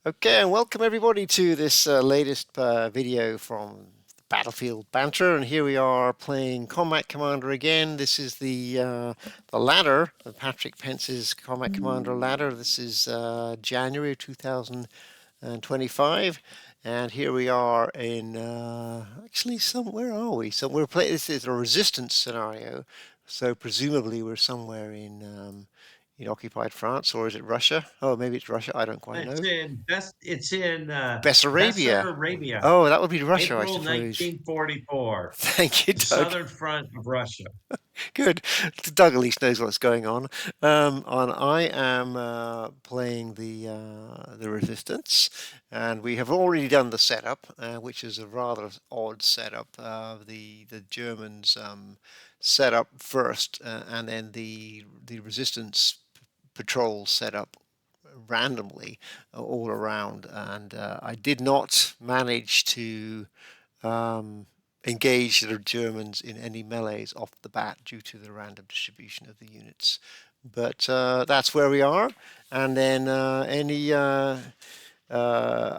Okay, and welcome everybody to this latest video from Battlefield Banter. And here we are playing Combat Commander again. This is the ladder, Patrick Pence's Combat Commander ladder. This is January of 2025, and here we are in actually where are we? So we're playing. This is a resistance scenario, so presumably we're somewhere in occupied France, or is it Russia? Oh, maybe it's Russia. I don't quite know. It's in Bessarabia. Bessarabia, Oh, that would be Russia, I April suppose. 1944, Thank you, the Doug. southern front of Russia. Good. Doug at least knows what's going on. And I am playing the Resistance, and we have already done the setup, which is a rather odd setup. The Germans set up first, and then the Resistance patrol set up randomly all around, and I did not manage to um, engage the Germans in any melees off the bat due to the random distribution of the units. But that's where we are, and then I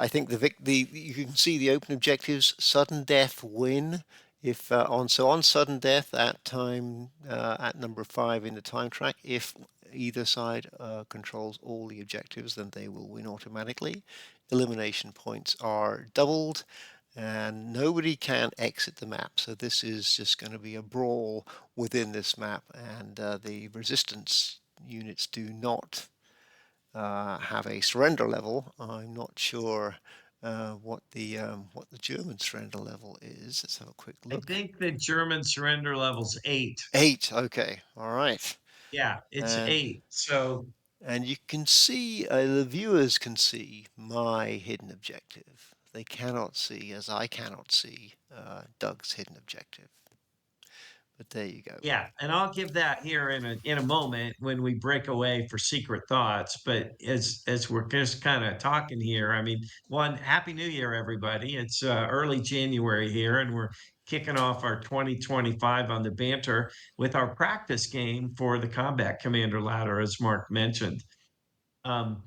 think the you can see the open objectives: sudden death, win. If on sudden death at time at number 5 in the time track, if either side controls all the objectives, then they will win automatically. Elimination points are doubled, and nobody can exit the map. So this is just going to be a brawl within this map, and the resistance units do not have a surrender level. I'm not sure what the German surrender level is. Let's have a quick I look. think the German surrender level's 8. 8. Okay. All right. Yeah, it's And 8. So you can see the viewers can see my hidden objective. They cannot see, as I cannot see, Doug's hidden objective. But there you go. yeah, and I'll give that here in a moment when we break away for secret thoughts. But as we're just kind of talking here, I mean, one, Happy New Year, everybody. It's early January here, and we're kicking off our 2025 on the banter with our practice game for the Combat Commander ladder, as Mark mentioned. Um,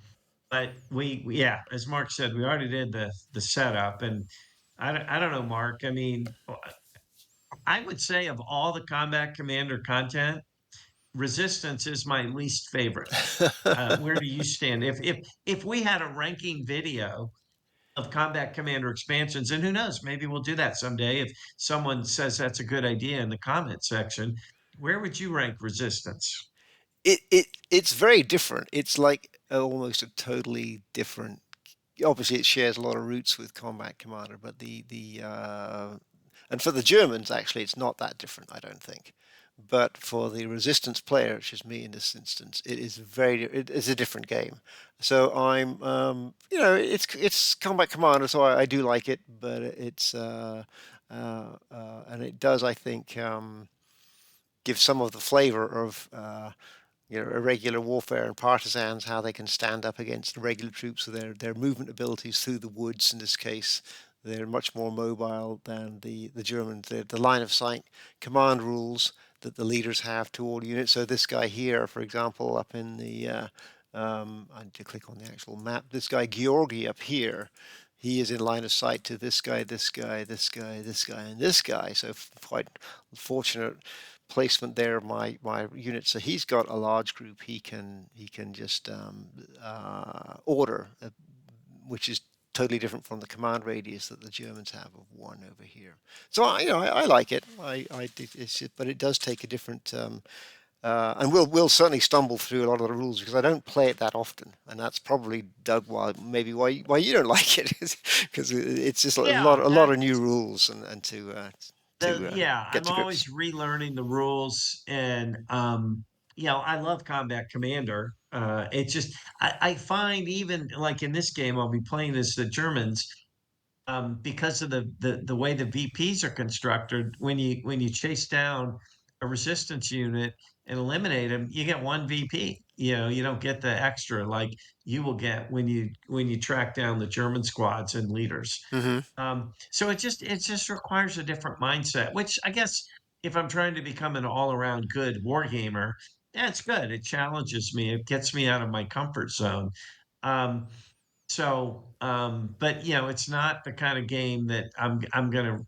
but yeah, as Mark said, we already did the setup, and I don't know, Mark. I mean, I would say of all the Combat Commander content, Resistance is my least favorite. Where do you stand? If we had a ranking video of Combat Commander expansions, and who knows, maybe we'll do that someday. If someone says that's a good idea in the comment section, where would you rank Resistance? It's very different. It's like almost a totally different. Obviously, it shares a lot of roots with Combat Commander, but the and for the Germans, actually, it's not that different. I don't think. But for the Resistance player, which is me in this instance, it is a different game. So I'm it's Combat Commander, so I do like it, but it's and it does, I think, give some of the flavor of irregular warfare and partisans, how they can stand up against regular troops with their movement abilities through the woods. In this case, they're much more mobile than the Germans. The line of sight command rules that the leaders have to all units. So this guy here, for example, up in the I need to click on the actual map. This guy Georgi up here, he is in line of sight to this guy, this guy, this guy, this guy, and this guy. So quite fortunate placement there of my unit. So he's got a large group. He can just order, which is totally different from the command radius that the Germans have of 1 over here. So I like it. But it does take a different. And we'll certainly stumble through a lot of the rules because I don't play it that often, and that's probably Doug why you don't like it, because it's just Yeah, a lot of new rules and to yeah, get I'm to always grips. relearning the rules, and I love Combat Commander. It's just I find even like in this game, I'll be playing as the Germans, because of the way the VPs are constructed. When you chase down a resistance unit and eliminate them, you get one VP. You don't get the extra like you will get when you track down the German squads and leaders. Hmm. So it just requires a different mindset, which I guess if I'm trying to become an all around good war gamer, yeah, it's good. It challenges me. It gets me out of my comfort zone. Um, So, but it's not the kind of game that I'm gonna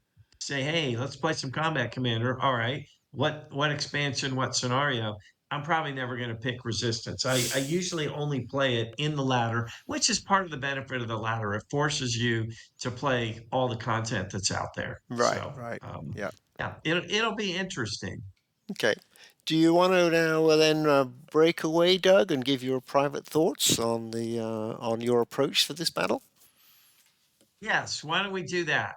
say, hey, let's play some Combat Commander. All right, what expansion, what scenario? I'm probably never gonna pick Resistance. I usually only play it in the ladder, which is part of the benefit of the ladder. It forces you to play all the content that's out there. Right, So, right. Yeah. yeah, it'll be interesting. Okay. Do you want to now then break away, Doug, and give your private thoughts on the on your approach for this battle? Yes, why don't we do that?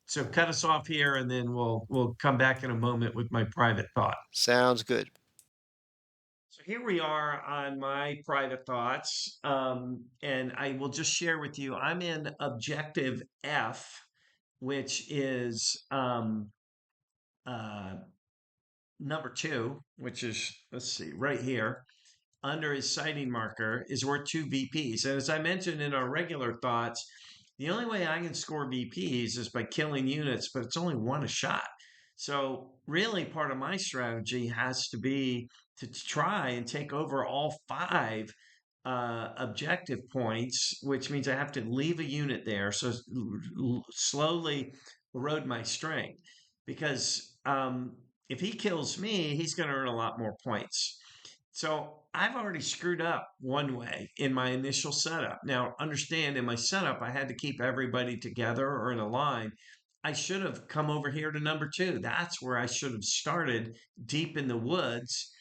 So cut us off here, and then we'll come back in a moment with my private thought. Sounds good. So here we are on my private thoughts, and I will just share with you. I'm in objective F, which is uh, number two, which is let's see, right here under his sighting marker is worth two VPs. And as I mentioned in our regular thoughts, the only way I can score VPs is by killing units, but it's only one a shot. So really part of my strategy has to be to try and take over all five objective points, which means I have to leave a unit there. So slowly erode my strength because if he kills me, he's going to earn a lot more points. So I've already screwed up one way in my initial setup. Now, understand in my setup, I had to keep everybody together or in a line. I should have come over here to number two. That's where I should have started deep in the woods.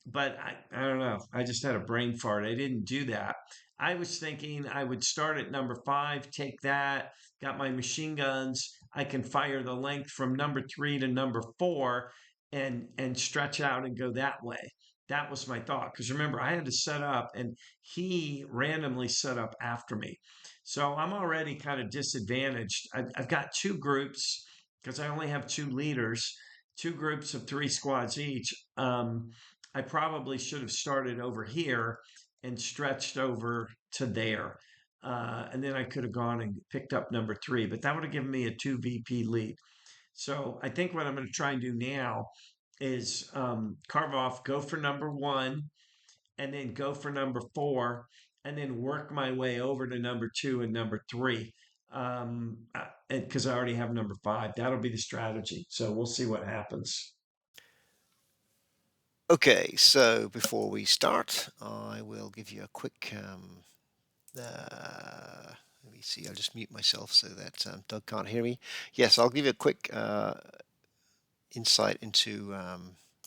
But I don't know. I just had a brain fart. I didn't do that. I was thinking I would start at number five, take that, got my machine guns. I can fire the length from number three to number four and stretch out and go that way. That was my thought. Because remember, I had to set up and he randomly set up after me. So I'm already kind of disadvantaged. I've got two groups because I only have two leaders, two groups of three squads each. I probably should have started over here and stretched over to there. And then I could have gone and picked up number three, but that would have given me a two VP lead. So I think what I'm going to try and do now is carve off, go for number one, and then go for number four, and then work my way over to number two and number three. Because I already have number five. That'll be the strategy. So we'll see what happens. Okay, so before we start, I will give you a quick. Let me see. I'll just mute myself so that Doug can't hear me. Yes, I'll give you a quick insight into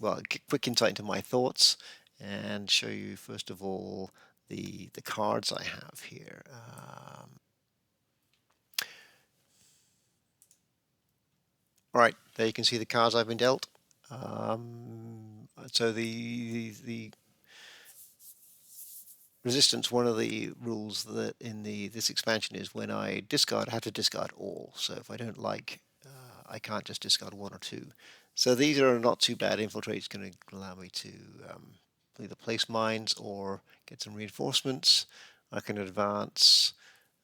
well, quick insight into my thoughts, and show you first of all the cards I have here. All right, there you can see the cards I've been dealt. So the resistance, one of the rules that in the this expansion is when I discard, I have to discard all. So if I don't like, I can't just discard one or two. So these are not too bad. Infiltrate's going to allow me to either place mines or get some reinforcements. I can advance.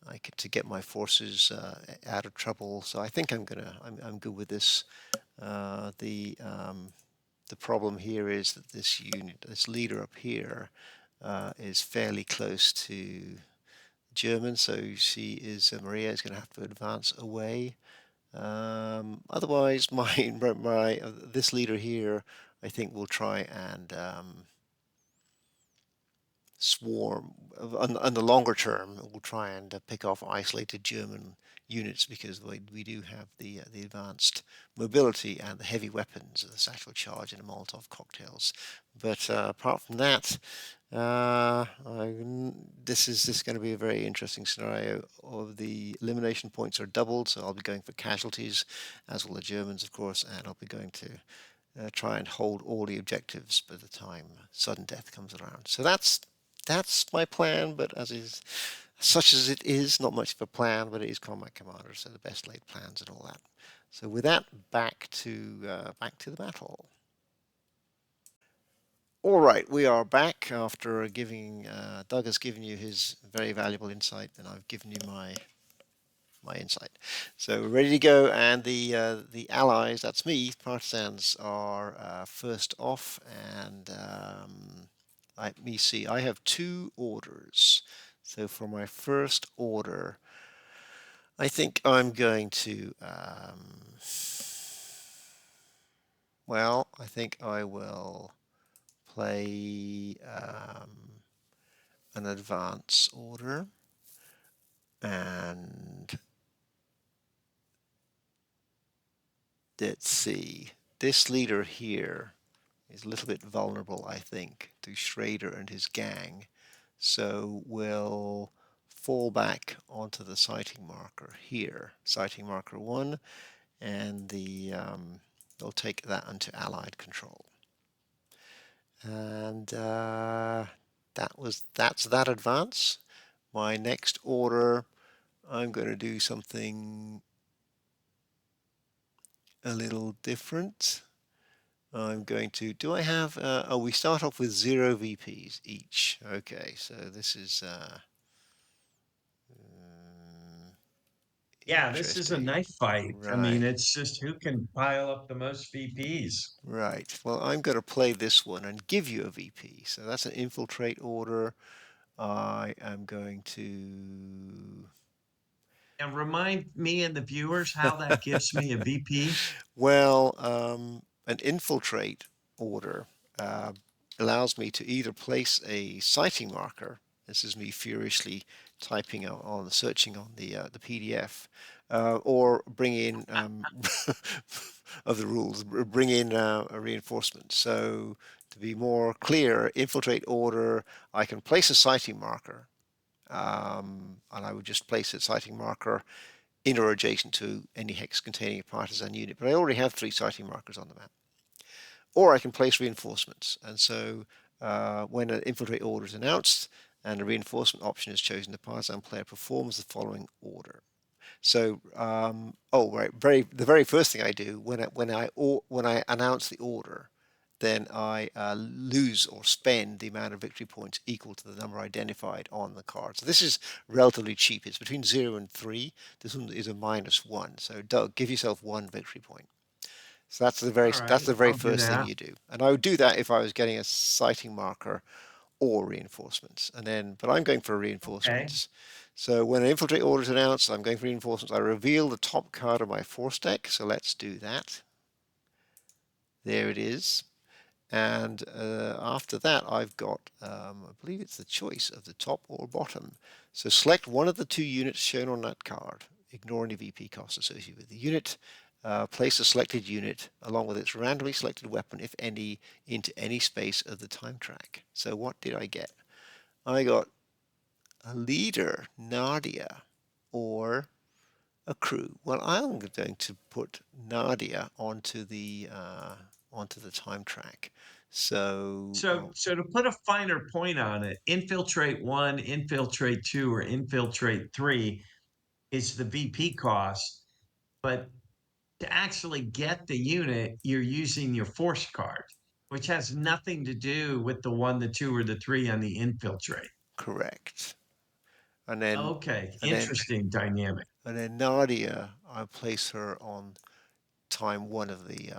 I get to get my forces out of trouble. So I think I'm good with this. The problem here is that this unit, this leader up here, is fairly close to German. So you see, Maria is going to have to advance away. Otherwise, my this leader here, I think, will try and swarm on the longer term. We'll try and pick off isolated German units because we do have the advanced mobility and the heavy weapons, the satchel charge and the Molotov cocktails. But apart from that, this is going to be a very interesting scenario. Of the elimination points are doubled, so I'll be going for casualties, as will the Germans, of course, and I'll be going to try and hold all the objectives by the time sudden death comes around. So that's my plan, but such as it is, not much of a plan, but it is Combat Commander, so the best laid plans and all that. So with that, back to the battle. All right, we are back after giving Doug has given you his very valuable insight, and I've given you my insight. So we're ready to go, and the allies, that's me, partisans, are first off, and let me see. I have two orders. So for my first order, I think I'm going to, well, I think I will play an advance order, and let's see. This leader here is a little bit vulnerable, I think, to Schrader and his gang. So we'll fall back onto the sighting marker here, sighting marker 1, and they'll take that into Allied control. And that's that advance. My next order, I'm going to do something a little different. I'm going to, do I have, oh, we start off with 0 VPs each. Okay, so this is Yeah, this is a interesting. knife fight. I mean, Right, it's just who can pile up the most VPs. right. Well, I'm going to play this one and give you a VP. So that's an infiltrate order. I am going to. And remind me and the viewers how that gives me a VP. Well, an infiltrate order uh, allows me to either place a sighting marker. This is me furiously typing on searching on the PDF, or bring in of the rules. Bring in a reinforcement. So to be more clear, infiltrate order. I can place a sighting marker, and I would just place a sighting marker in or adjacent to any hex containing a partisan unit. But I already have 3 sighting markers on the map. Or I can place reinforcements. And so when an infiltrate order is announced and a reinforcement option is chosen, the partisan player performs the following order. So, oh right, the very first thing I do when I announce the order, then I lose or spend the amount of victory points equal to the number identified on the card. So this is relatively cheap. It's between 0 and 3. This one is a -1. So Doug, give yourself 1 victory point. So All that's right, the very I'll do first thing that. you do. And I would do that if I was getting a sighting marker or reinforcements. But I'm going for Okay. reinforcements. So when an infiltrate order is announced, I'm going for reinforcements. I reveal the top card of my force deck. So let's do that. There it is. And after that, I've got, I believe it's the choice of the top or bottom. So select one of the 2 units shown on that card. Ignore any VP costs associated with the unit. Place a selected unit along with its randomly selected weapon, if any, into any space of the time track. So what did I get? I got a leader, Nadia, or a crew. Well, I'm going to put Nadia onto the time track. So, So to put a finer point on it, infiltrate one, infiltrate two, or infiltrate three is the VP cost, but to actually get the unit, you're using your force card, which has nothing to do with the one, the two, or the three on the infiltrate. correct. And then, Okay, and then, interesting dynamic. and then Nadia, I place her on time 1 of the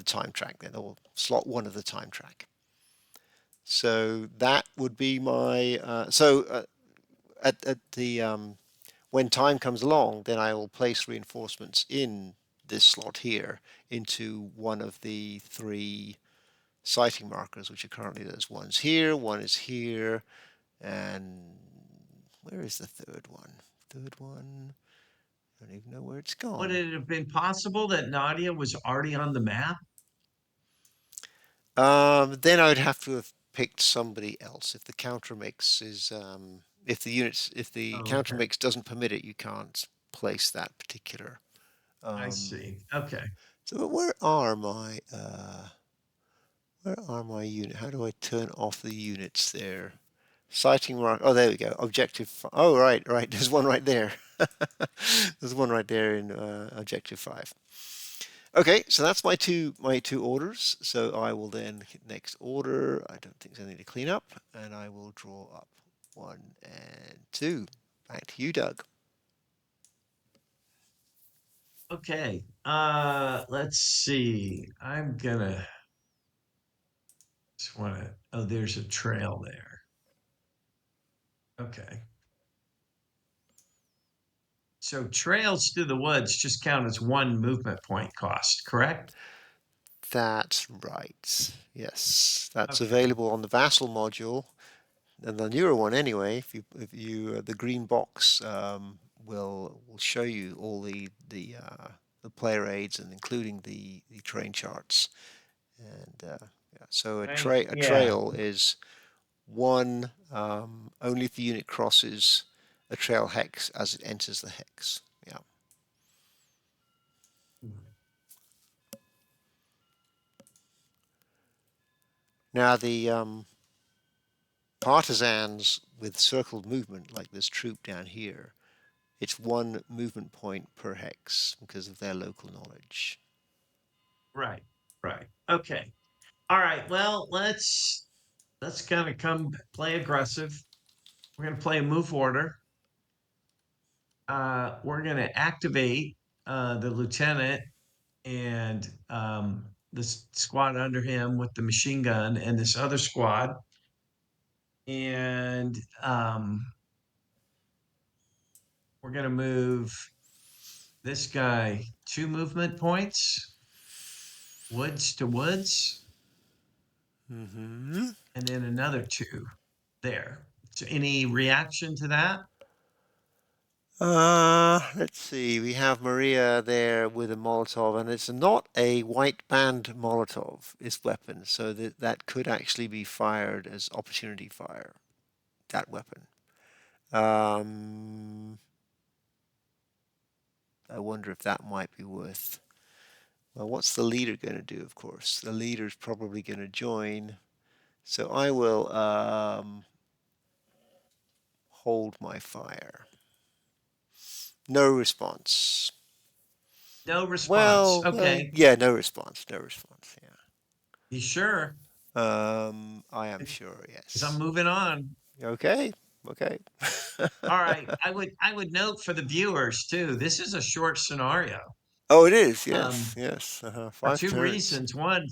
time track. Then, or slot 1 of the time track. So that would be my. At the when time comes along, then I will place reinforcements in this slot here into one of the 3 sighting markers, which are currently there's one's here, one is here, and where is the third one? Third one, I don't even know where it's Would gone. it have been possible that Nadia was already on the map? Then I would have to have picked somebody else. If the counter mix is, if the Oh, counter okay, mix doesn't permit it, you can't place that particular. I Um, see. Okay. so where are my unit? How do I turn off the units there? Sighting mark. Oh, there we go. Objective. Oh, right. There's one right there. There's one right there in objective 5. Okay, so that's my two orders. So I will then hit next order. I don't think there's anything to clean up, and I will draw up 1 and 2. Back to you, Doug. Okay. Let's see. I'm gonna just wanna, oh, there's a trail there. Okay. So trails through the woods just count as one movement point cost, correct? That's right. Yes, that's Okay. available on the Vassal module, and the newer one anyway. If you the green box will show you all the player aids and including the terrain charts. And yeah, so Right. a Yeah. trail is one only if the unit crosses a trail hex as it enters the hex. Yeah. Now the partisans with circled movement, like this troop down here, it's one movement point per hex because of their local knowledge. Right. Right. Okay. All right. Well, let's kind of come play aggressive. We're gonna play a move order. We're gonna activate the lieutenant and this squad under him with the machine gun and this other squad. And we're gonna move this guy 2 movement points, woods to woods, Mm-hmm. and then another two there. So any reaction to that? Let's see. We have Maria there with a Molotov, and it's not a white band Molotov, this weapon, so that could actually be fired as opportunity fire, that weapon. Um, I wonder if that might be worth. Well, what's the leader going to do, of course? The leader's probably going to join, so I will hold my fire. No response. No response. Well, Okay. yeah, no response. No response. Yeah. You sure? I am sure, Because I'm yes. moving on. Okay, okay. All right. I would note for the viewers too, this is a short scenario. Oh, it is, Um, yes, yes. for Five two turns. reasons. One,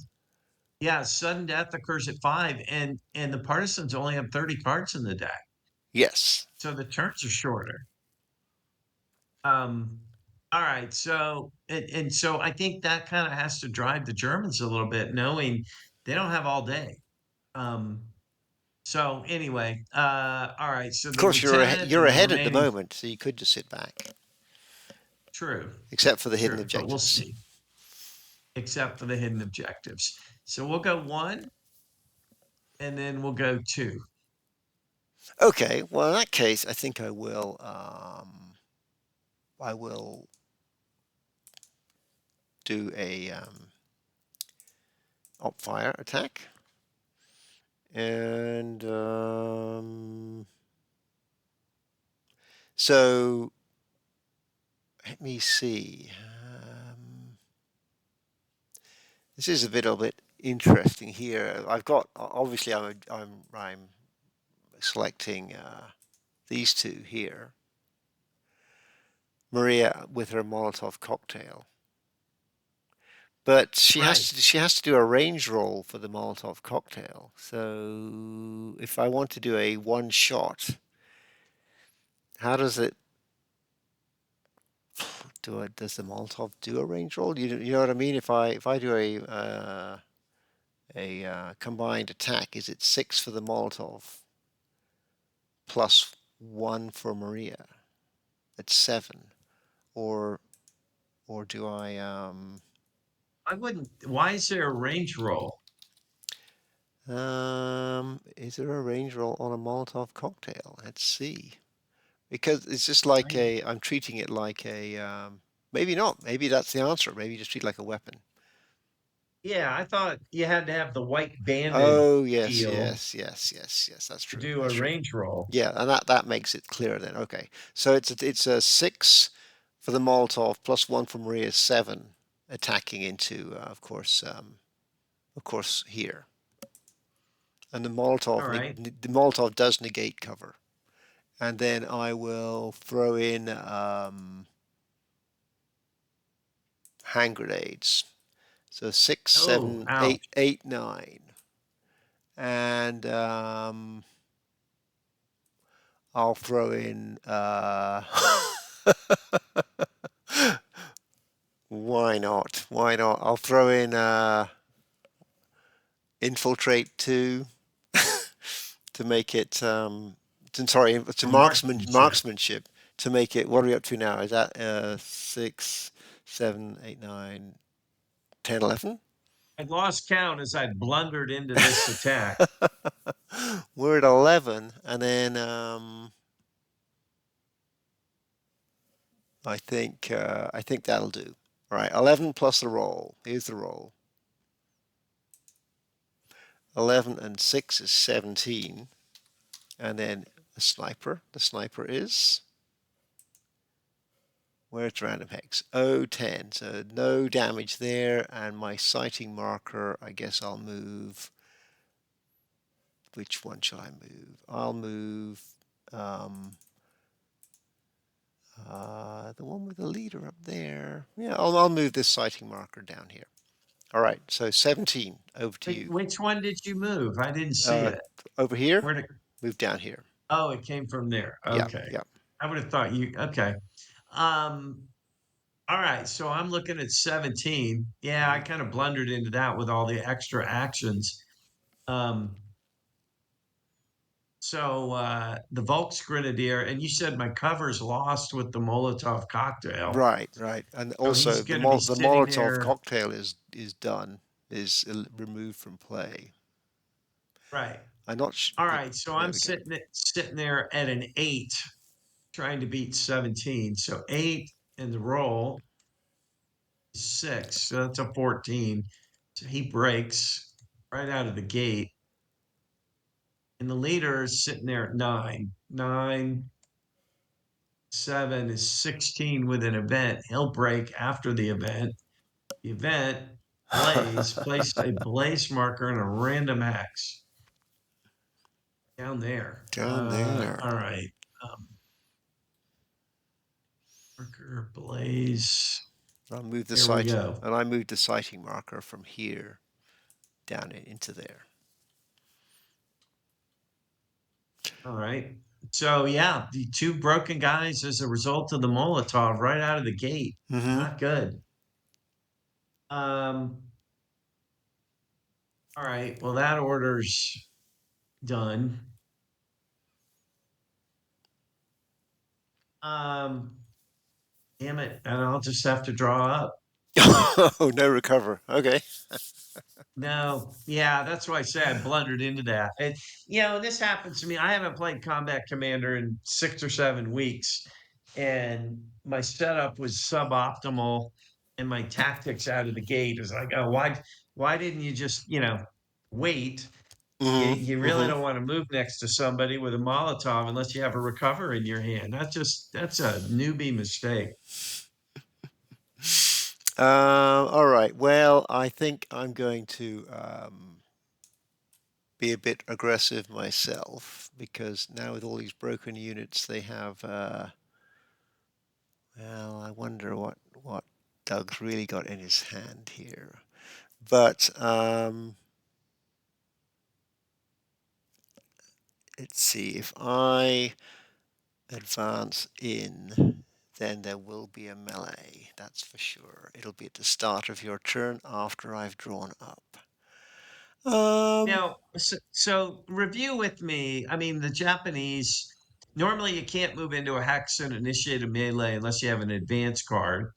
yeah, sudden death occurs at 5, and the partisans only have 30 cards in the deck. Yes. So the turns are shorter. Um, all right. So and so I think that kind of has to drive the Germans a little bit, knowing they don't have all day. Um, so anyway, all right. So Of the course, lieutenant you're and the ahead at the remaining moment, so you could just sit back, true, except for the hidden true, but we'll objectives. see, except for the hidden objectives. So we'll go 1 and then we'll go 2. Okay, well, in that case, I think I will do a op fire attack, and so let me see. This is a little bit interesting here. I've got obviously I'm selecting these two here. Maria with her Molotov cocktail, but Right. she has to do a range roll for the Molotov cocktail. So if I want to do a one shot, how does it do it? Does the Molotov do a range roll? You know what I mean? If I do a combined attack, is it 6 for the Molotov plus 1 for Maria? That's 7. Or or do I I wouldn't. Why is there a range roll? is there a range roll on a Molotov cocktail? Let's see. Because it's just like I, I'm treating it like maybe not. Maybe that's the answer. Maybe you just treat it like a weapon. yeah, I thought you had to have the white banded Oh, yes, deal yes, yes, yes, yes. That's to true. do a That's true. range roll. Yeah, and that makes it clearer then. Okay, so it's a 6 for the Molotov plus 1 for Maria's 7 attacking into of course here, and All right. the Molotov does negate cover, and then I will throw in hand grenades. So six, Oh, seven, ouch. eight, eight, 9, and I'll throw in. Why not? Why not? I'll throw in infiltrate two to make it. Sorry, to For marksmanship. marksmanship to make it. What are we up to now? Is that 6, 7, 8, 9, 10, 11? I lost count as I blundered into this attack. We're at 11, and then I think that'll do. All right, 11 plus the roll. Here's the roll. 11 and 6 is 17. And then the sniper. The sniper is. Where's random hex? Oh, 10. So no damage there. And my sighting marker, I guess I'll move. Which one shall I move? I'll move the one with the leader up there. Yeah, I'll move this sighting marker down here. All right, so 17, over to Wait, you. which one did you move? I didn't see Uh, it. Over here, Where did, move down here. oh, it came from there. Yeah, Okay. yeah. I would have thought you, okay. Um, all right. So I'm looking at 17. Yeah, I Mhm. kind of blundered into that with all the extra actions. Um, the Volks Grenadier, and you said my cover's lost with the Molotov cocktail. Right, right. And So also he's going to be The sitting Molotov there. cocktail is done, is removed from play. Right. I'm not. All right. So There I'm we go. sitting there at an 8, trying to beat 17. So 8 in the roll is 6. So that's a 14. So he breaks right out of the gate. And the leader is sitting there at 9. 9, 7 is 16 with an event. He'll break after the event. The event, Blaze, place a Blaze marker in a random X down there. Down there. All right. Um, marker, Blaze. I'll move the There we sighting, go. and I moved the sighting marker from here down into there. All right. So yeah, the two broken guys as a result of the Molotov right out of the gate. Mm-hmm. Not good. Um, all right. Well, that order's done. Um, damn it. And I'll just have to draw up. Oh, no recover. Okay. No, yeah, that's why I say I blundered into that. This happens to me. I haven't played Combat Commander in 6 or 7 weeks, and my setup was suboptimal, and my tactics out of the gate is like, oh, why didn't you just, wait? You Mm-hmm. really Mm-hmm. don't want to move next to somebody with a Molotov unless you have a recover in your hand. That's a newbie mistake. All right. Well, I think I'm going to be a bit aggressive myself because now with all these broken units, they have. Well, I wonder what Doug's really got in his hand here. But let's see. If I advance in, then there will be a melee. That's for sure. It'll be at the start of your turn after I've drawn up. Um. Now, so review with me. I mean, the Japanese normally you can't move into a hex and initiate a melee unless you have an advance card.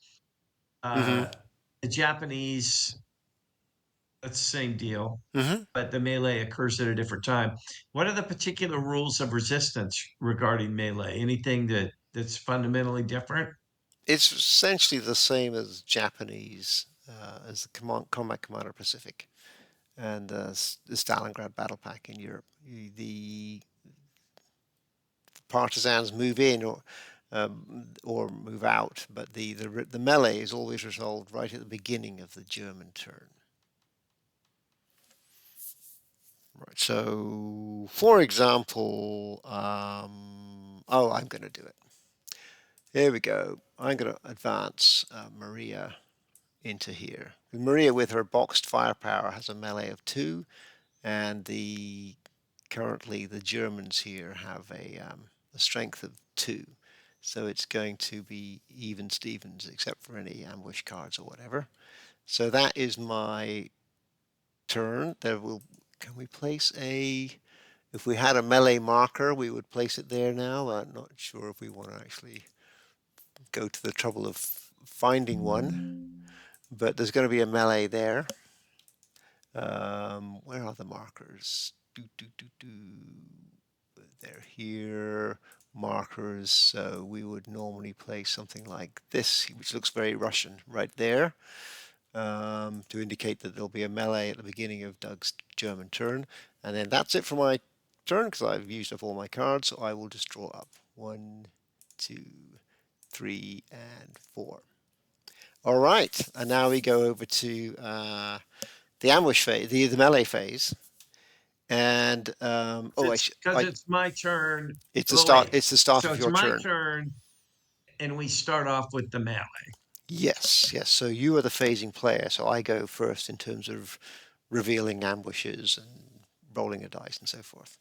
Mhm. Uh, the Japanese, that's the same deal, Mhm. but the melee occurs at a different time. What are the particular rules of resistance regarding melee? Anything that's fundamentally different? It's essentially the same as Japanese, as the Combat Commander Pacific and the Stalingrad Battle Pack in Europe. The partisans move in or move out, but the melee is always resolved right at the beginning of the German turn. Right. So, for example, I'm going to do it. Here we go. I'm going to advance Maria into here. Maria, with her boxed firepower, has a melee of 2, and currently the Germans here have a a strength of 2. So it's going to be even Stevens, except for any ambush cards or whatever. So that is my turn. Can we place a, if we had a melee marker, we would place it there now. I'm not sure if we want to actually go to the trouble of finding one, but there's going to be a melee there. Where are the markers? They're here. Markers. So we would normally place something like this, which looks very Russian, right there, to indicate that there'll be a melee at the beginning of Doug's German turn. And then that's it for my turn because I've used up all my cards. So I will just draw up 1, 2, 3, and 4. All right, and now we go over to the ambush phase, the melee phase, and It's because it's my turn. it's the Oh, start. wait. It's the start So of it's your my turn. turn, and we start off with the melee. Yes, yes. So you are the phasing player. So I go first in terms of revealing ambushes and rolling a dice and so forth.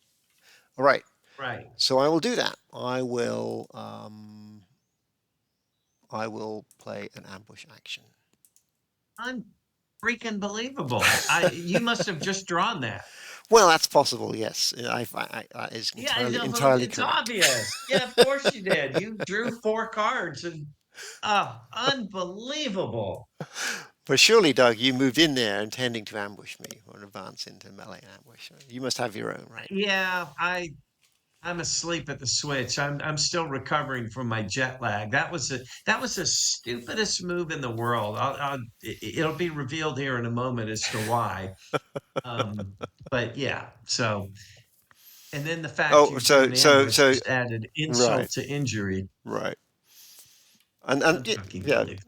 All right. Right. So I will do that. I will play an ambush action. Unfreaking believable. You must have just drawn that. Well, that's possible. Yes, that is Yeah, entirely it's correct. obvious. Yeah, of course you did. You drew 4 cards and unbelievable. But surely, Doug, you moved in there intending to ambush me or advance into melee ambush. You must have your own, right? Yeah, I'm asleep at the switch. I'm still recovering from my jet lag. That was the stupidest move in the world. It'll be revealed here in a moment as to why. Um, but yeah, so and then the fact Oh, you drew an ambush just added right, insult to injury. right, and Unfucking yeah, believe.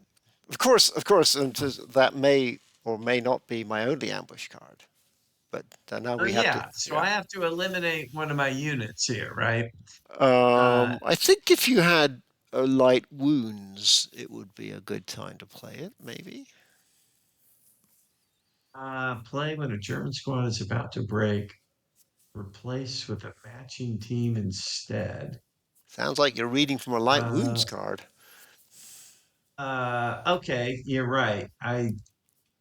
of course, and that may or may not be my only ambush card. But now Oh we have to, yeah, so yeah. I have to eliminate one of my units here, right? I think if you had light wounds, it would be a good time to play it. Maybe Play when a German squad is about to break. Replace with a matching team instead. sounds like you're reading from a light Uh, wounds card. okay, you're right. I've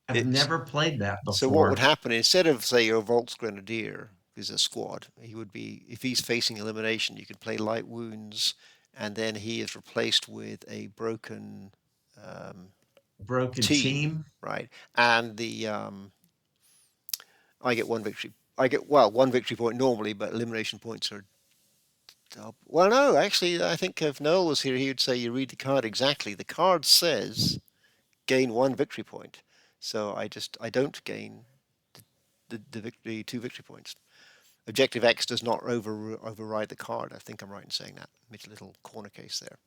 It's never played that So what would before. happen instead of say your Volksgrenadier is a squad, he would be if he's facing elimination, you could play light wounds, and then he is replaced with a broken um, Broken team, team. right? And the I get one victory. I get well 1 victory point normally, but elimination points are double. Well, no, actually, I think if Noel was here, he would say you read the card exactly. The card says gain 1 victory point, so I don't gain the victory 2 victory points. Objective X does not override the card. I think I'm right in saying that. Make a little corner case there.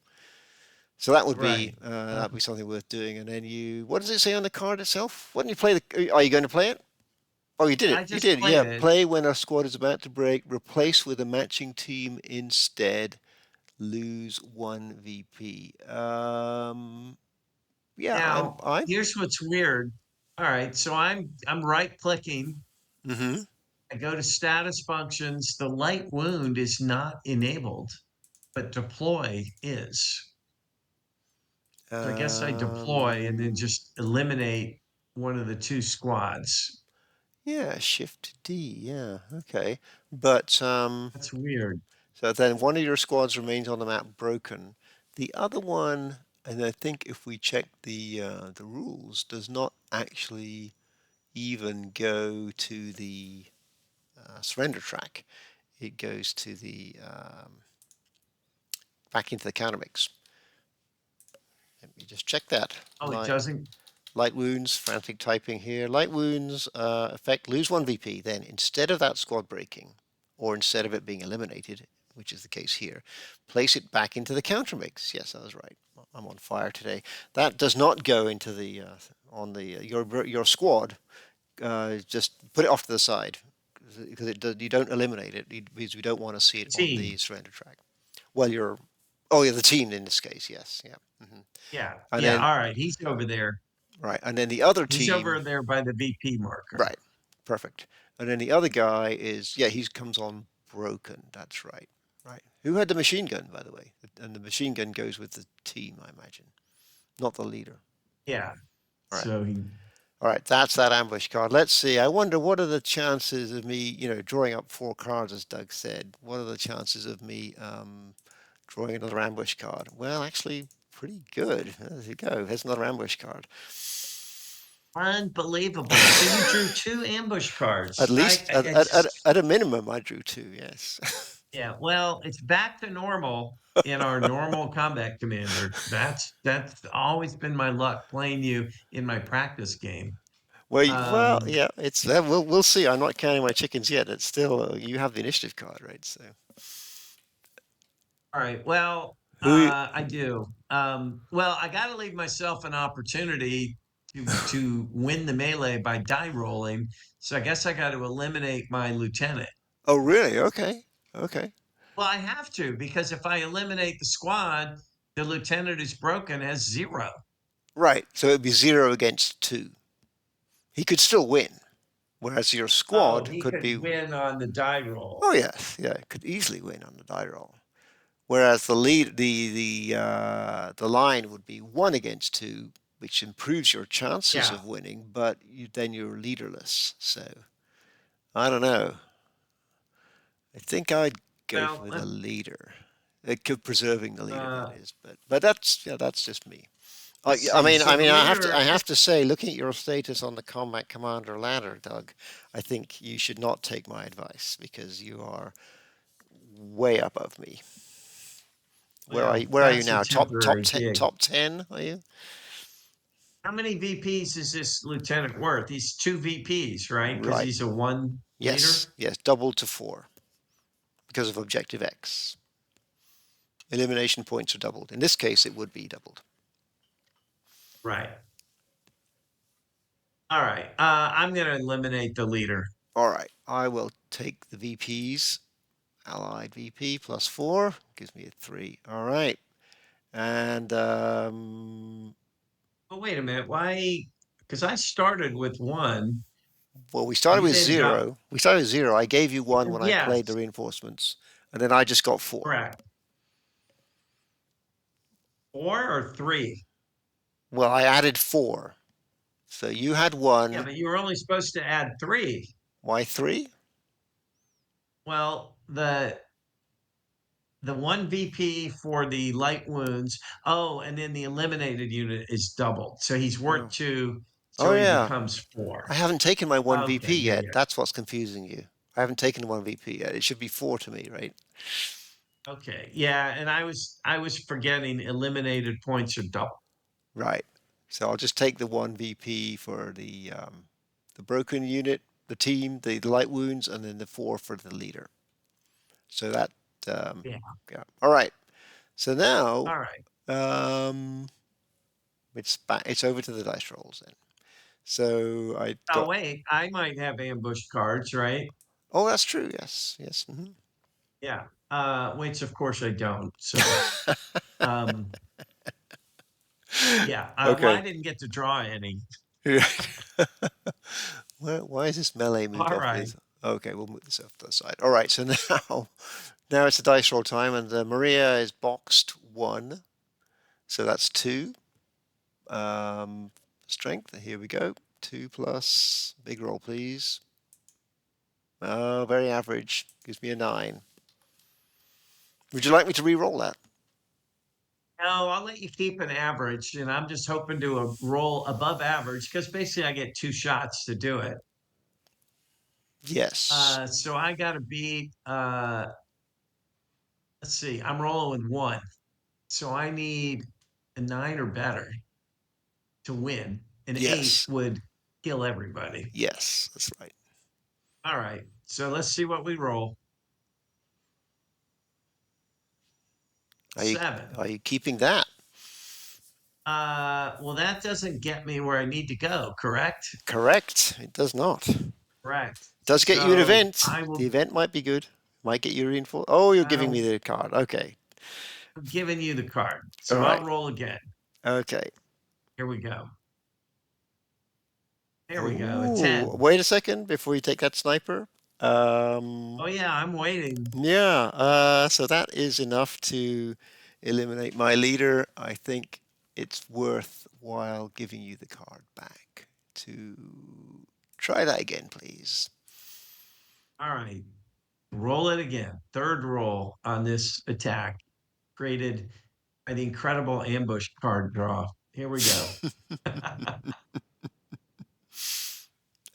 So Right. that would be something worth doing. And then what does it say on the card itself? Why don't you play the? Are you going to play it? Oh, you did it. I You just did. played Yeah. it. Play when a squad is about to break. Replace with a matching team instead. Lose 1 VP. Yeah. Now, I'm. here's what's weird. All right, so I'm right clicking. Mm-hmm. I go to status functions. The light wound is not enabled, but deploy is. So I guess I deploy and then Um. just eliminate one of the 2 squads. Yeah. Shift D. Yeah. Okay. But That's weird. So then one of your squads remains on the map broken. The other one, and I think if we check the rules, does not actually even go to the surrender track. It goes to the back into the countermix. Let me just check that. Oh, it doesn't. Light wounds, frantic typing here. Light wounds effect lose 1 VP. Then instead of that squad breaking, or instead of it being eliminated, which is the case here, place it back into the counter mix. Yes, I was right. I'm on fire today. That does not go into the on the your squad. Just put it off to the side because you don't eliminate it because we don't want to see it on the Team. surrender track. Well, yeah, the team in this case, yes, yeah. Yeah. And Yeah. then All right. He's over there. right, and then the other He's over team. there by the VP marker. Right. Perfect. And then the other guy is, yeah, he comes on broken. That's right. Right. Who had the machine gun, by the way? And the machine gun goes with the team, I imagine, not the leader. Yeah. All right. So he All right, that's that ambush card. Let's see. I wonder what are the chances of me, drawing up 4 cards, as Doug said. What are the chances of me drawing another ambush card? Well, actually, pretty good. There you go. There's another ambush card. unbelievable. So you drew two ambush At cards. least, It's at a minimum, I drew 2. Yes. yeah. Well, it's back to normal in our normal combat commander. That's always been my luck playing you in my practice game. Well, Um, yeah. It's we'll see. I'm not counting my chickens yet. It's still you have the initiative card, right? So all right. Well, who? I do. Well, I got to leave myself an opportunity to win the melee by die rolling. So I guess I got to eliminate my lieutenant. Oh, really? Okay. Okay. Well, I have to because if I eliminate the squad, the lieutenant is broken has 0. Right. So it'd be 0 against 2. He could still win. Whereas your Oh, squad he could could be, win on the die roll. oh yes, yeah, it could easily win on the die roll. Whereas the line would be 1 against 2, which improves your chances Yeah. of winning, but then you're leaderless. So I don't know. I think I'd go Well, for the leader. Preserving the leader, that uh, is. But that's just me. let's I see. mean, So the I leader, have to say, looking at your status on the combat commander ladder, Doug, I think you should not take my advice because you are way above me. well, Where are you that's a now? temporary gig. Top 10? Are you? How many VPs is this lieutenant worth? He's two VPs, right? Because Right. he's a one Yes. leader. Yes. Doubled to 4 because of objective X. Elimination points are doubled. In this case, it would be doubled. Right. All right. I'm going to eliminate the leader. All right. I will take the VPs. Allied VP plus 4 gives me a 3. All right. And But wait a minute. Why? Because I started with 1. well, we started You with then got, 0. We started with 0. I gave you 1 when I played the yes, reinforcements, and then I just got 4. correct. 4 or 3. Well, I added 4. So you had Yeah, 1. but you were only supposed to add 3. Why 3? Well, the one VP for the light wounds. Oh, and then the eliminated unit is doubled. So he's worth Oh. 2. Oh So he yeah. becomes I 4. haven't taken my 1 Okay. VP Yeah. yet. Yeah. That's what's confusing you. I haven't taken the 1 VP yet. It should be 4 to me, right? Okay. Yeah. And I was forgetting eliminated points are double. Right. So I'll just take the 1 VP for the broken unit, the team, the light wounds, and then the 4 for the leader. So that um, Yeah. yeah. All right. So now All right. um, it's back. It's over to the dice rolls then. So I Oh, got. wait. I might have ambush cards, right? Oh, that's true. Yes. Yes. Yeah. Which of course I don't. So um yeah. Well, I Okay. didn't get to draw any. Why is this melee moved All off right. this? Okay, we'll move this off to the side. All right, so now it's a dice roll time, and Maria is boxed 1, so that's 2. Strength. Here we go. 2 plus big roll, please. Oh, very average. Gives me a 9. Would you like me to re-roll that? No, I'll let you keep an average, and I'm just hoping to roll above average because basically I get 2 shots to do it. Yes. So I got to beat. Let's see, I'm rolling with 1, so I need a 9 or better to win. An 8 Yes. would kill everybody. Yes. That's right. All right, so let's see what we roll. Are you 7. are you keeping that? Well, that doesn't get me where I need to go. Correct. Correct. It does not. Correct. Does get you an So event. I The will. event might be good. Might get you reinforced. Oh, you're giving me I'll, the card. Okay. I'm giving you the card, All so I'll right. roll again. Okay. Here we go. There we go. A Oh, 10. wait a second before you take that sniper. Um, Oh yeah, I'm waiting. yeah, so that is enough to eliminate my leader. I think it's worthwhile giving you the card back to try that again, please. All right, roll it again. Third roll on this attack created by the incredible ambush card draw. Here we go.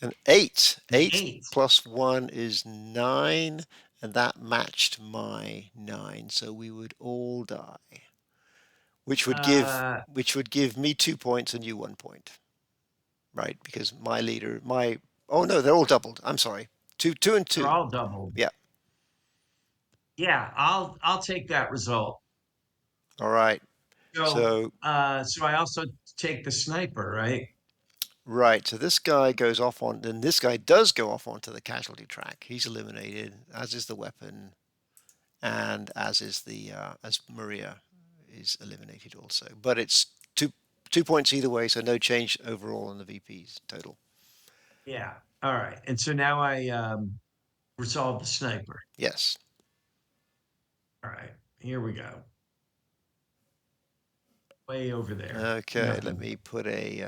An eight. An Eight eight. plus one is nine, and that matched my nine, so we would all die, Uh, which would give me 2 points and you 1 point, right? Because my leader, my oh no, they're all doubled. I'm sorry, two and they're two. all doubled. Yeah. Yeah, I'll take that result. All right. So So so I also take the sniper, right? right. So this guy goes off on, and this guy does go off onto the casualty track. He's eliminated, as is the weapon, and as Maria is eliminated also. But it's 2 points either way, so no change overall on the VP's total. Yeah. All right. And so now I resolve the sniper. Yes. All right. Here we go. Way over there. Okay. Let Nothing. me put a.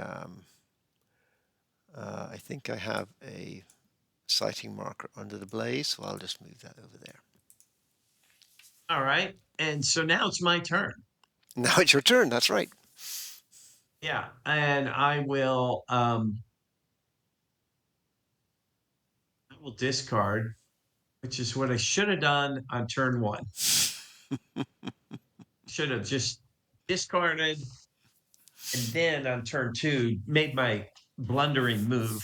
I think I have a sighting marker under the blaze, so I'll just move that over there. All right. And so now it's my turn. Now it's your turn. That's right. Yeah. And I will discard, which is what I should have done on turn one. Should have just discarded and then on turn two made my blundering move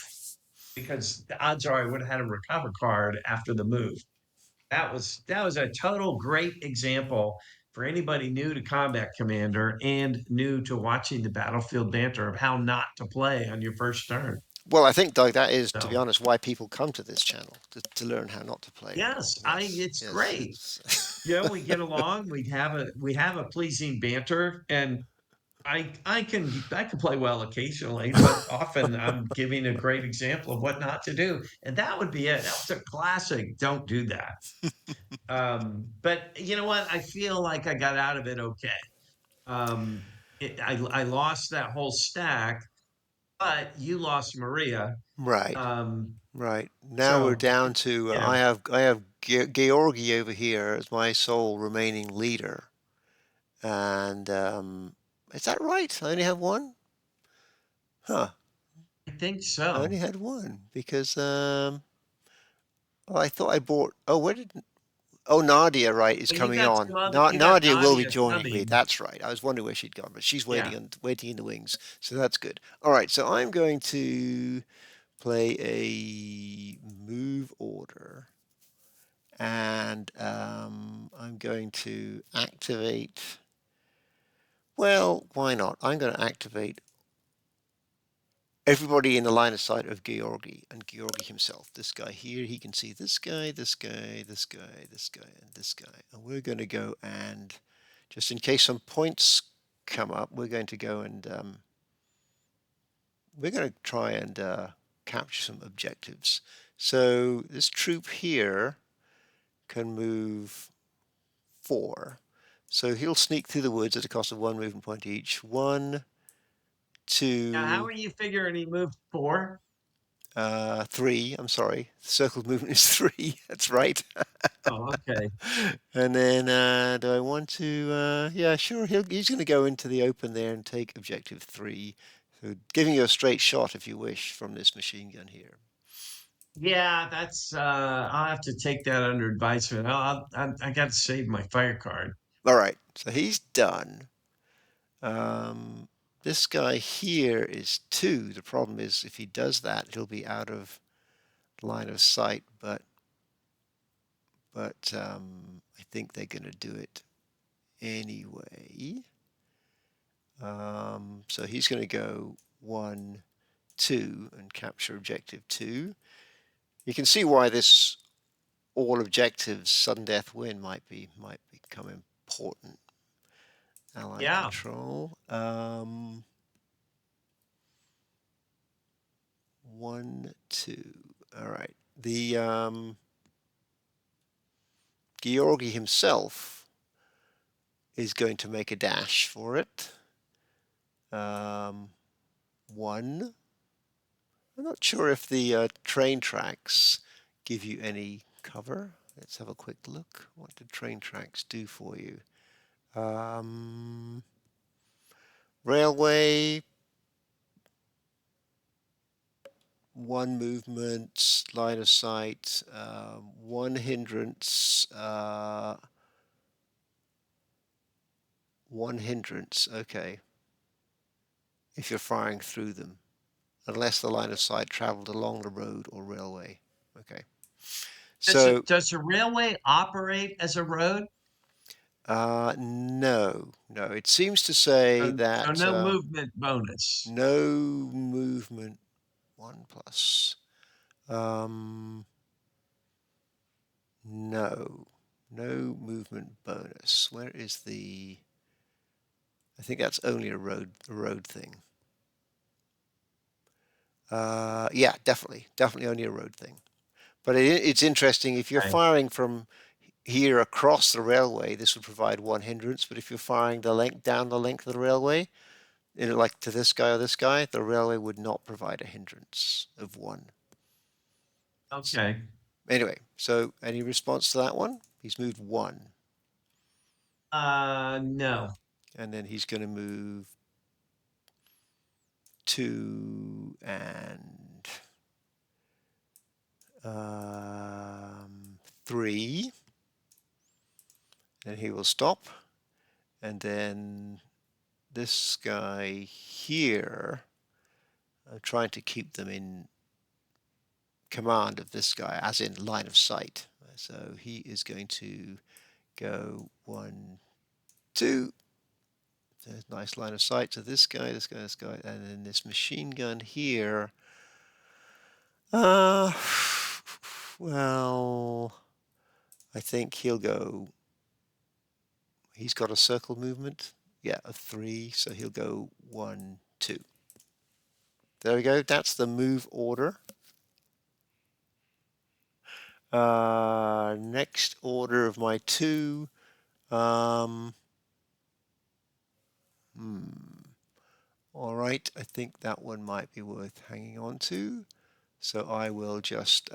because the odds are I would have had a recover card after the move. That was a total great example for anybody new to Combat Commander and new to watching the battlefield banter of how not to play on your first turn. Well, I think, Doug, that is, to be So honest, why people come to this channel to learn how not to play yes, well. I Yes, it's yes, great. it's We get along. We have a pleasing banter, and I can play well occasionally, but often I'm giving a great example of what not to do, and that would be it. That was a classic. Don't do that. But you know what? I feel like I got out of it okay. Um, I lost that whole stack, but you lost Maria. right, Um, right. Now we're so down to yeah, I have Georgi over here as my sole remaining leader, and is that right? I only have one. Huh? I think I so. only had one because oh, I thought I bought. Oh, where did Oh, Nadia, right, is But you coming got on. some other. You got Nadia will be Nadia joining me. coming. That's right. I was wondering where she'd gone, but she's Yeah. waiting in the wings. So that's good. All right, so I'm going to play a move order, and I'm going to activate. Well, why not? I'm going to activate everybody in the line of sight of Georgi and Georgi himself. This guy here, he can see this guy, this guy, this guy, this guy, and this guy. And we're going to go and, just in case some points come up, we're going to go and we're going to try and capture some objectives. So this troop here can move 4. So he'll sneak through the woods at a cost of 1 movement point each. One, Now, how two, are you figuring he moved four? 3. I'm sorry. Circle movement is 3. That's right. Oh, okay. And then do I want to? Yeah, sure. He's going to go into the open there and take objective 3. So giving you a straight shot if you wish from this machine gun here. Yeah, that's. I'll have to take that under advisement. I got to save my fire card. All right. So he's done. Um, this guy here is 2. The problem is if he does that, he'll be out of line of sight. But I think they're going to do it anyway. So he's going to go 1, 2 and capture objective 2. You can see why this all objectives sudden death win might become important. Allied Yeah. control. 1, 2. All right. The Georgi himself is going to make a dash for it. One. I'm not sure if the train tracks give you any cover. Let's have a quick look. What do train tracks do for you? Railway, one movement, line of sight, one hindrance, one hindrance. Okay, if you're firing through them, unless the line of sight traveled along the road or railway. Okay, so Does the railway operate as a road? no, no. It seems to say So that no movement bonus. no movement, one plus. Um, no, no movement bonus. Where is the? I think that's only a road thing. Yeah, definitely only a road thing. But it's interesting if you're Okay. firing from here across the railway, this would provide one hindrance. But if you're firing the length down the length of the railway, like to this guy or this guy, the railway would not provide a hindrance of one. Okay. Anyway, so any response to that one? He's moved one, No. and then he's going to move two and three. Then he will stop, and then this guy here, I'm trying to keep them in command of this guy, as in line of sight. So he is going to go one, two. There's a nice line of sight to this guy, this guy, this guy, and then this machine gun here. Uh, well, I think he'll go. He's got a circle movement, yeah, of three, so he'll go one, two. There we go. That's the move order. Next order of my two. Um, all right, I think that one might be worth hanging on to. So I will just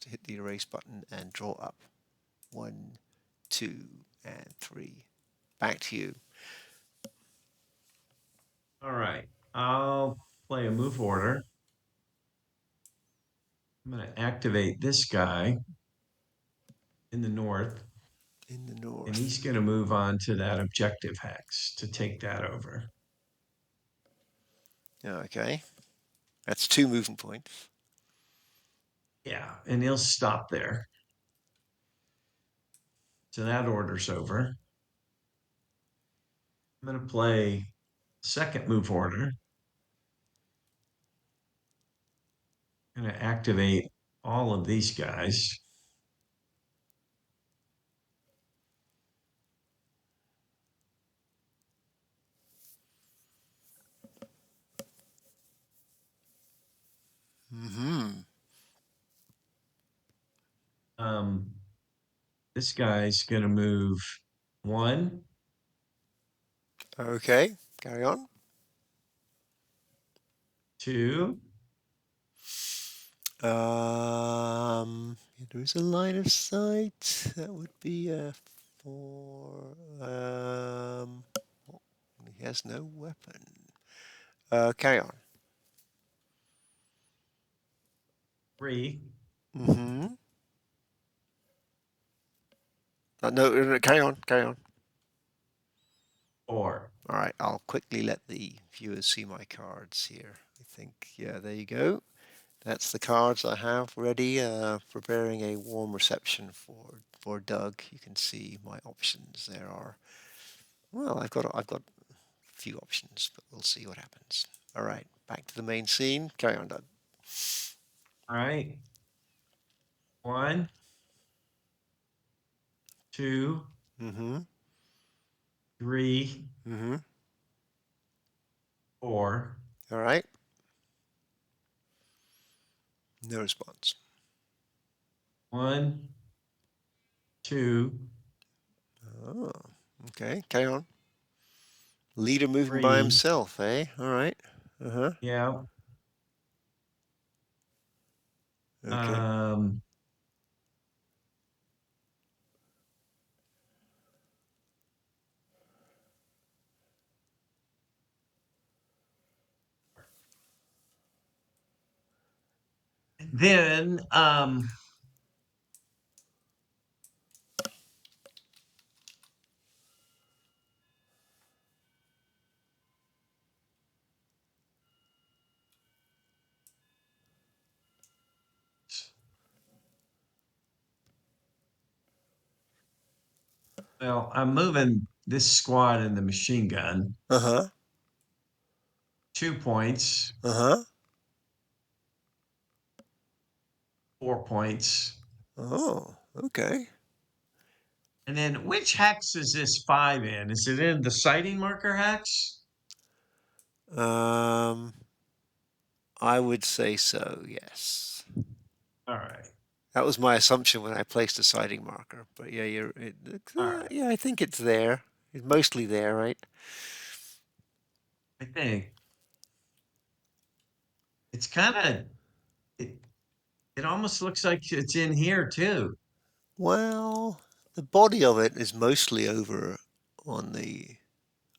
hit the erase button and draw up. One, two, and three. Back to you. All right. I'll play a move order. I'm going to activate this guy in the north, In the and he's north. going to move on to that objective hex to take that over. Okay, that's two movement points. Yeah, and he'll stop there. So that order's over. I'm going to play second move order. I'm going to activate all of these guys. Mm-hmm. Um, this guy's going to move one, Okay, carry on. two, There is a line of sight. That would be a four. Oh, he has no weapon. Carry on. three, Mm-hmm. No, carry on, carry on. four. All right, I'll quickly let the viewers see my cards here. I think, yeah, there you go. That's the cards I have ready, preparing a warm reception for Doug. You can see my options. There are, well, I've got a few options, but we'll see what happens. All right, back to the main scene. Carry on, Doug. All right. One, two, Mm-hmm. three, Mm-hmm. four, All right. No response. one, two, Oh, okay. Carry on. Leader moving by three. himself, eh? All right. Uh huh. Yeah. Okay. Um, then, well, I'm moving this squad in the machine gun, Uh huh. 2 points, Uh huh. 4 points. Oh, okay. And then which hex is this five in? Is it in the sighting marker hex? Um, I would say so. Yes. All right. That was my assumption when I placed a siding marker. But yeah, All right. yeah, I think it's there. It's mostly there, right? I think it's kind of it, it almost looks like it's in here too. Well, the body of it is mostly over on the.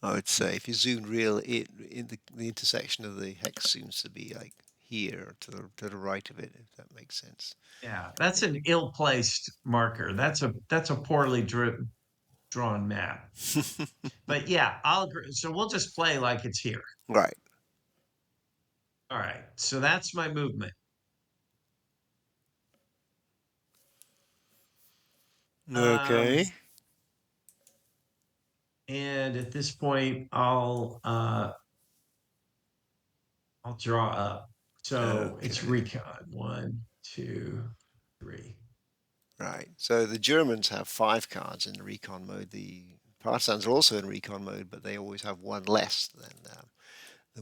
I would say if you zoom real in the intersection of the hex seems to be like here to the right of it, if that makes sense. Yeah, that's an ill-placed marker. That's a poorly drawn map. But yeah, I'll agree. So we'll just play like it's here. Right. All right. So that's my movement. Um, Okay. and at this point, I'll draw up. So it's Okay. recon. One, two, three. Right. So the Germans have 5 cards in the recon mode. The partisans are also in recon mode, but they always have one less than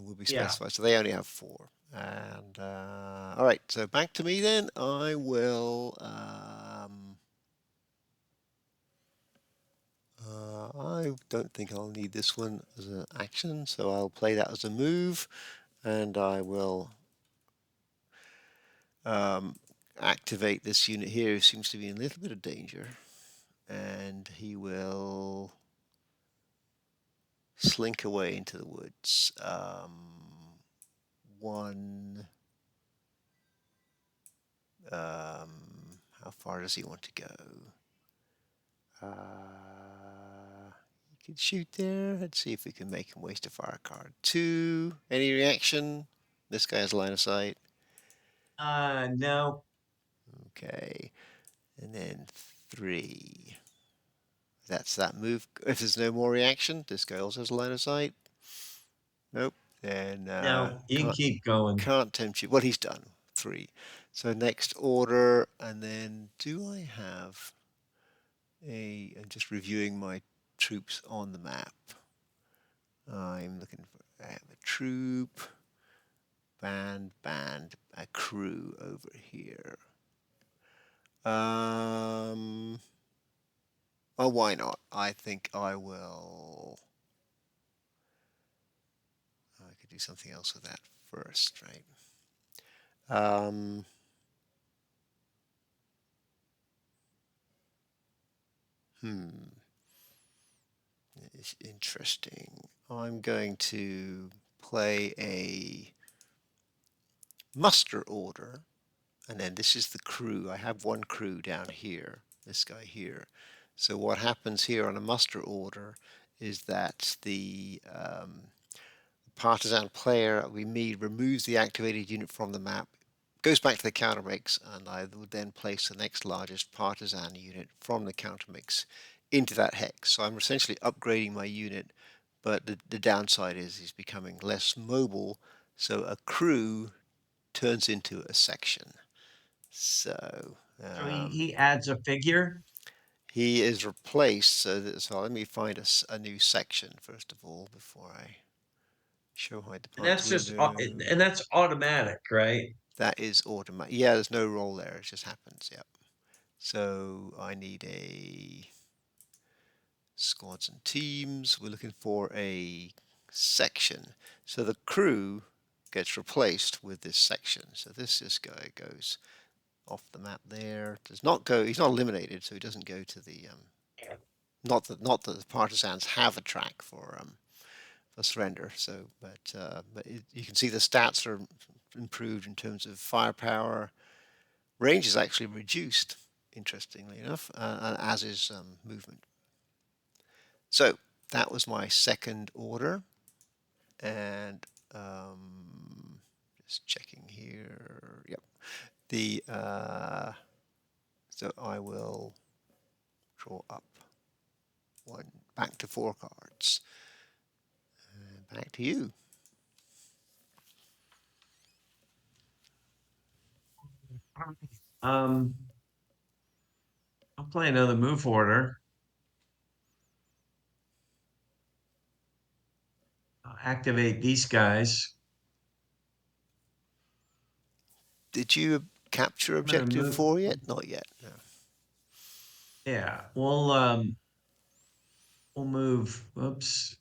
will be Yeah. specified. So they only have 4. And all right. So back to me then. I will. I don't think I'll need this one as an action, so I'll play that as a move, and I will um, activate this unit here who seems to be in a little bit of danger, and he will slink away into the woods. One. How far does he want to go? He could shoot there. Let's see if we can make him waste a fire card. 2. Any reaction? This guy has line of sight. No, Okay. And then 3. That's that move. If there's no more reaction, this guy also has line of sight. Nope. Then no, you can keep going. can't tempt you. Well, he's done. 3. So next order, and then do I have a? I'm just reviewing my troops on the map. I'm looking for. I have a troop, band, a crew over here. Um. Oh, why not? I think I will. I could do something else with that first, right? Um, hmm. It's interesting. I'm going to play a muster order, and then this is the crew. I have one crew down here, this guy here. So what happens here on a muster order is that the partisan player we meet removes the activated unit from the map, goes back to the counter mix, and I would then place the next largest partisan unit from the counter mix into that hex. So I'm essentially upgrading my unit, but the downside is he's becoming less mobile. So a crew turns into a section. So So he adds a figure. he is replaced. So let me find a new section first of all before I show my And departs that's just window. and that's automatic, right? That is automatic. Yeah, there's no roll there. It just happens. Yep. So I need a squads and teams. We're looking for a section. So the crew gets replaced with this section. So this guy goes off the map there. Does not go. He's not eliminated, so he doesn't go to the. Not that the partisans have a track for surrender. So, but you can see the stats are improved in terms of firepower. Range is actually reduced, interestingly enough, as is movement. So that was my second order, and just checking here. Yep. The so I will draw up one back to 4 cards. And back to you. Um, I'll play another move order. I'll activate these guys. Did you capture I'm gonna objective move. 4 yet? Not yet. No. Yeah, we'll move. Oops,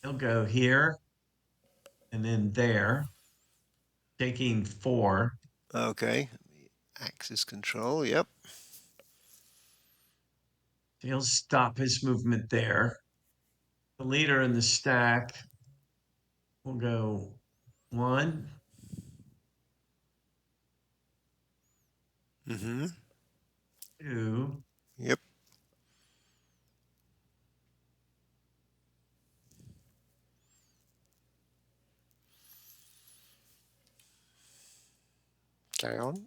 he'll go here and then there, taking 4. Okay. Axis control. Yep. He'll stop his movement there. The leader in the stack will go 1, Mm-hmm. 2, Yep. 'Carry on.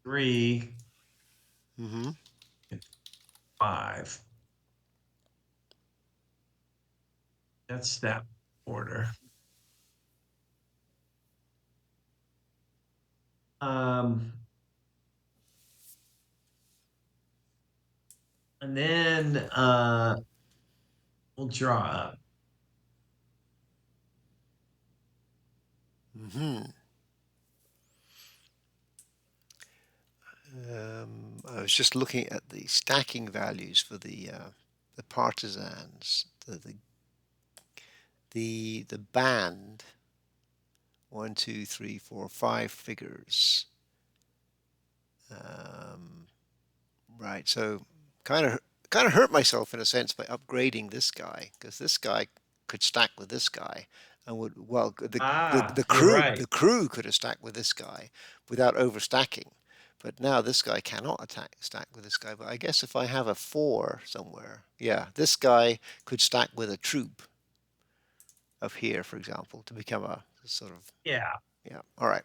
3, Mm-hmm. and 5. That's that order. Um, and then we'll draw up. Mm-hmm. I was just looking at the stacking values for the partisans. The band 1, 2, 3, 4, 5 figures. Um, right. So kind of kind of hurt myself in a sense by upgrading this guy because this guy could stack with this guy and would well Ah, you're right. the crew could have stacked with this guy without overstacking. But now this guy cannot stack with this guy. But I guess if I have a 4 somewhere, yeah, this guy could stack with a troop up here, for example, to become a sort of, Yeah. yeah. All right.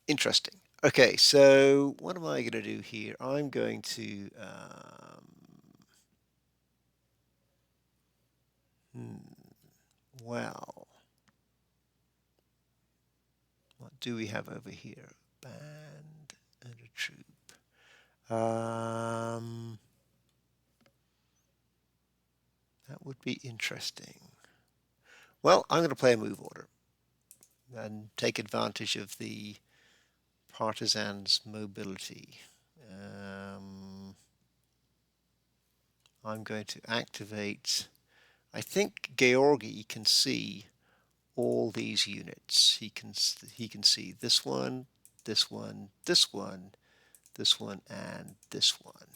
Interesting. Okay, so what am I going to do here? I'm going to, well, what do we have over here? Band and a troop. That would be interesting. Well, I'm going to play a move order and take advantage of the partisans' mobility. Um, I'm going to activate. I think Georgi can see all these units. He can see this one, this one, this one, this one, and this one.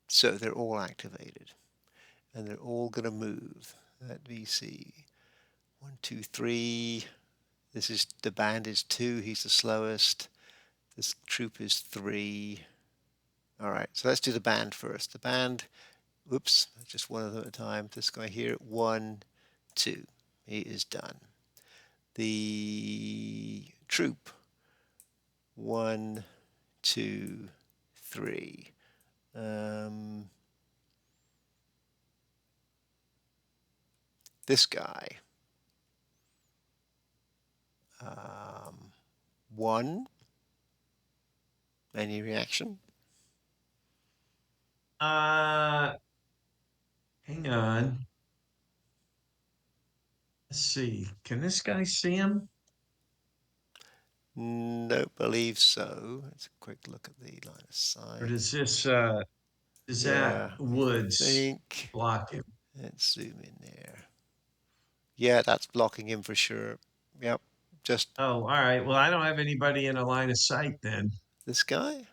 So they're all activated, and they're all going to move. Let me see. 1, 2, 3. This is the band is 2. He's the slowest. This troop is 3. All right. So let's do the band first. The band. Whoops. Just one of them at a time. This guy here. 1, 2. He is done. The troop. 1, 2, 3. This guy. 1. Any reaction? Uh, hang on. Let's see. Can this guy see him? Don't believe so. Let's a quick look at the line of Or sight. does this does that Yeah, I woods think. block him? Let's zoom in there. Yeah, that's blocking him for sure. Yep, just Oh, all right. Well, I don't have anybody in a line of sight then. this guy.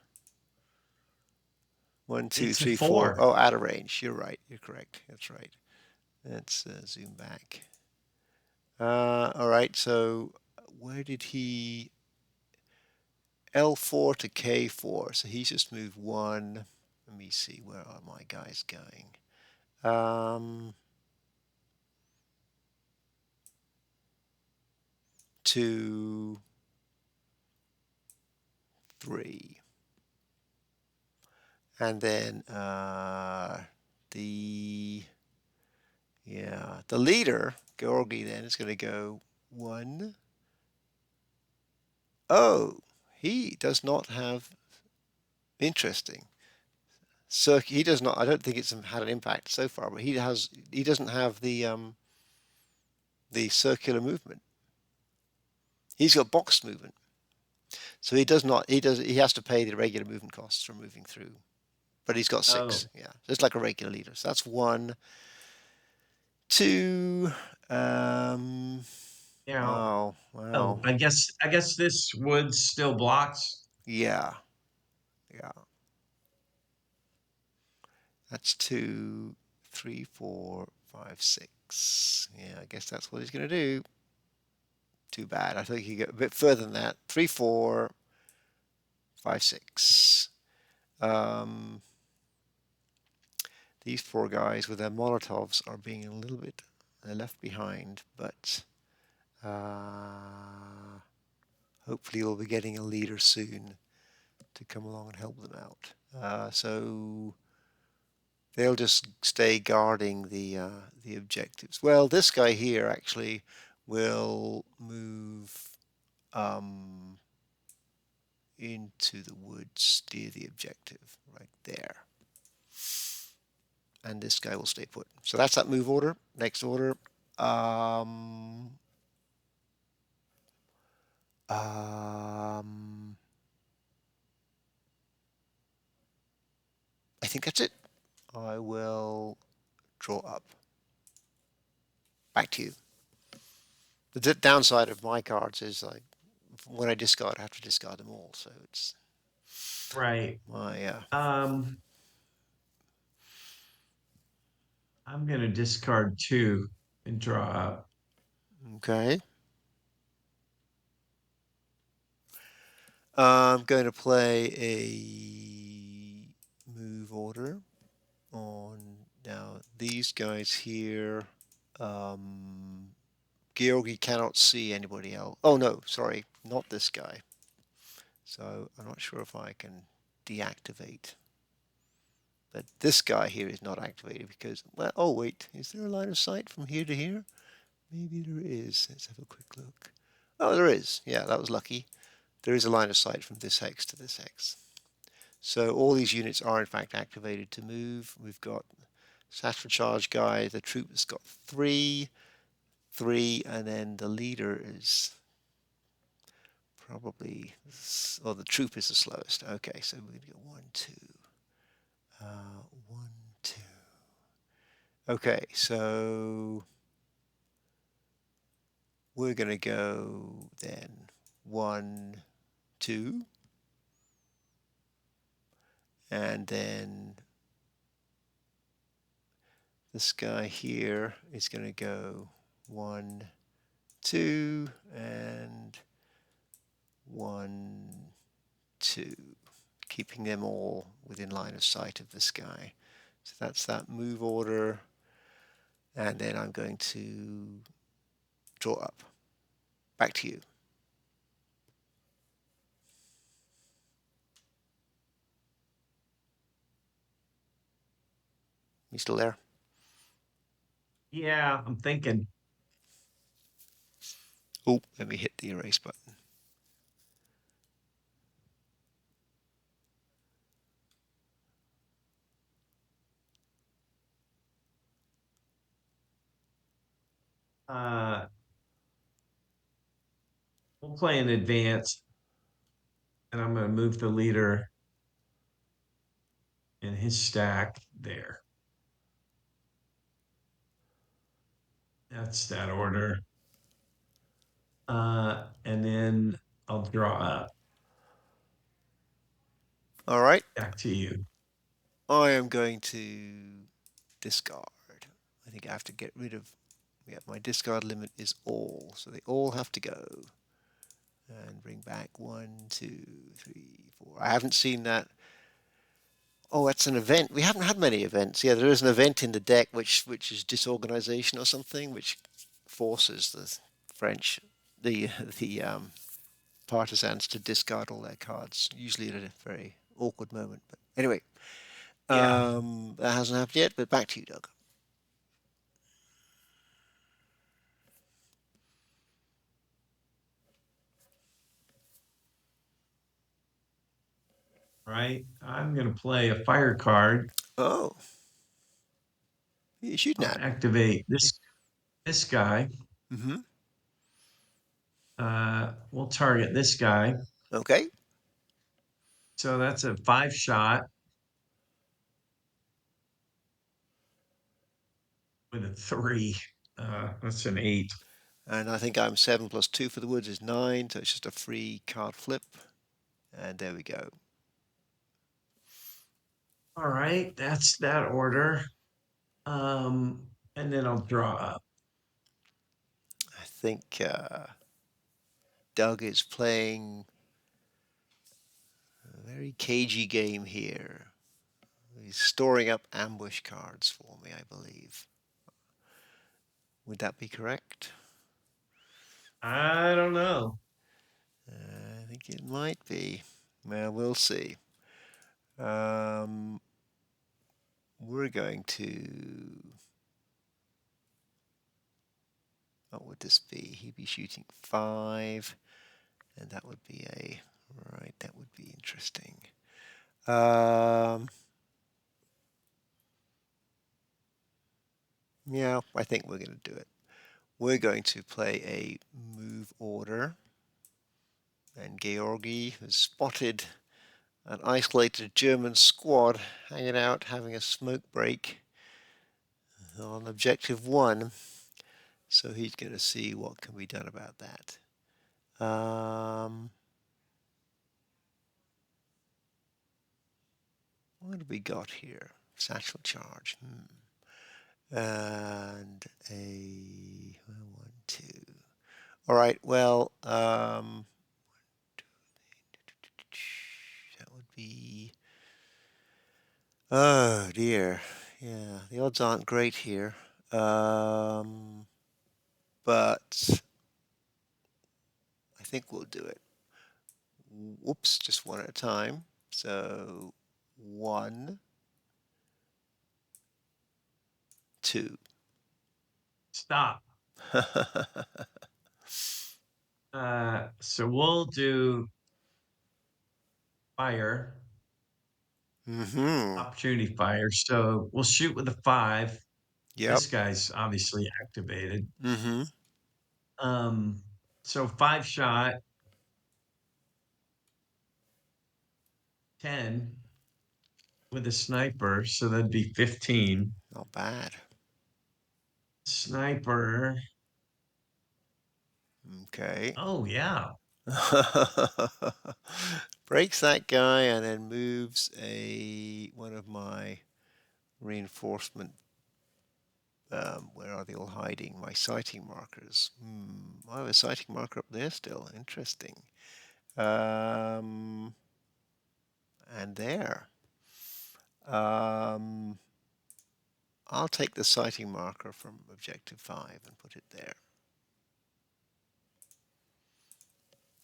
One, two, It's a three, four. four. Oh, out of range. You're right. You're correct. That's right. Let's zoom back. All right. So where did he? L4 to K4. So he's just moved one. Let me see. Where are my guys going? Um, two, three, and then the yeah the leader Georgi then is going to go one. Oh, he does not have interesting. So he does not. I don't think it's had an impact so far, but he has. He doesn't have the circular movement. He's got box movement, so he does not. He does. He has to pay the regular movement costs for moving through. But he's got six. Oh, Yeah, just like a regular leader. So that's one, two. Um. now, Wow. oh, Wow. I guess this woods still blocks. Yeah. Yeah. That's two, three, four, five, six. Yeah. I guess that's what he's gonna do. Too bad. I think he get a bit further than that. Three, four, five, six. Um, these four guys with their Molotovs are being a little bit they're left behind, but hopefully we'll be getting a leader soon to come along and help them out. So they'll just stay guarding the objectives. Well, this guy here actually will move um, into the woods near the objective right there. And this guy will stay put. So that's that move order. Next order. Um, um, I think that's it. I will draw up. Back to you. The downside of my cards is like when I discard, I have to discard them all. So it's Right. my Um, I'm gonna discard two and draw up. okay. I'm going to play a move order on now these guys here. Um, Georgi cannot see anybody else. Oh no, sorry, not this guy. So I'm not sure if I can deactivate. But this guy here is not activated because, well, oh wait, is there a line of sight from here to here? Maybe there is. Let's have a quick look. Oh, there is. Yeah, that was lucky. There is a line of sight from this hex to this hex. So all these units are in fact activated to move. We've got Satchel Charge guy, the troop has got three, three, and then the leader is probably, oh, the troop is the slowest. Okay, so we're going to go one, two, one, two. Okay, so we're going to go then one, two, and then this guy here is going to go one, two, and one, two, keeping them all within line of sight of this guy. So that's that move order. And then I'm going to draw up. Back to you. You still there? Yeah, I'm thinking. Oh, let me hit the erase button. Uh, we'll play in advance. And I'm going to move the leader in his stack there. That's that order. And then I'll draw up. All right. Back to you. I am going to discard. I think I have to get rid of. Yeah, my discard limit is all, so they all have to go. And bring back 1, 2, 3, 4. I haven't seen that. Oh, that's an event. We haven't had many events. Yeah, there is an event in the deck which is disorganization or something, which forces the French, the the partisans to discard all their cards, usually at a very awkward moment. But anyway, Yeah. that hasn't happened yet. But back to you, Doug. Right. I'm going to play a fire card. Oh, you're shooting I'll at. activate this guy. Mm-hmm. We'll target this guy. Okay. So that's a 5 shot with a 3. That's an 8. And I think I'm 7 plus 2 for the woods is 9, so it's just a free card flip. And there we go. All right, that's that order. And then I'll draw up. I think Doug is playing a very cagey game here. He's storing up ambush cards for me, I believe. Would that be correct? I don't know. I think it might be. Well, we'll see. Um, we're going to. What would this be? He'd be shooting 5, and that would be a. Right, that would be interesting. Yeah, I think we're going to do it. We're going to play a move order. And Georgi has spotted an isolated German squad hanging out, having a smoke break on objective 1. So he's going to see what can be done about that. What have we got here? Satchel charge. And a 1, 2. All right. Well, that would be. Oh dear. Yeah, the odds aren't great here. But I think we'll do it. Whoops, just one at a time. So 1, 2. Stop. So we'll do fire, Mm-hmm. opportunity fire. So we'll shoot with a 5. Yep. This guy's obviously activated. Mm-hmm. Um, so 5 shot, 10 with a sniper. So that'd be 15. Not bad. Sniper. Okay. Oh, yeah. Breaks that guy and then moves a one of my reinforcement. Where are they all hiding? My sighting markers. I have a sighting marker up there still. Interesting. And there. Um, I'll take the sighting marker from objective 5 and put it there.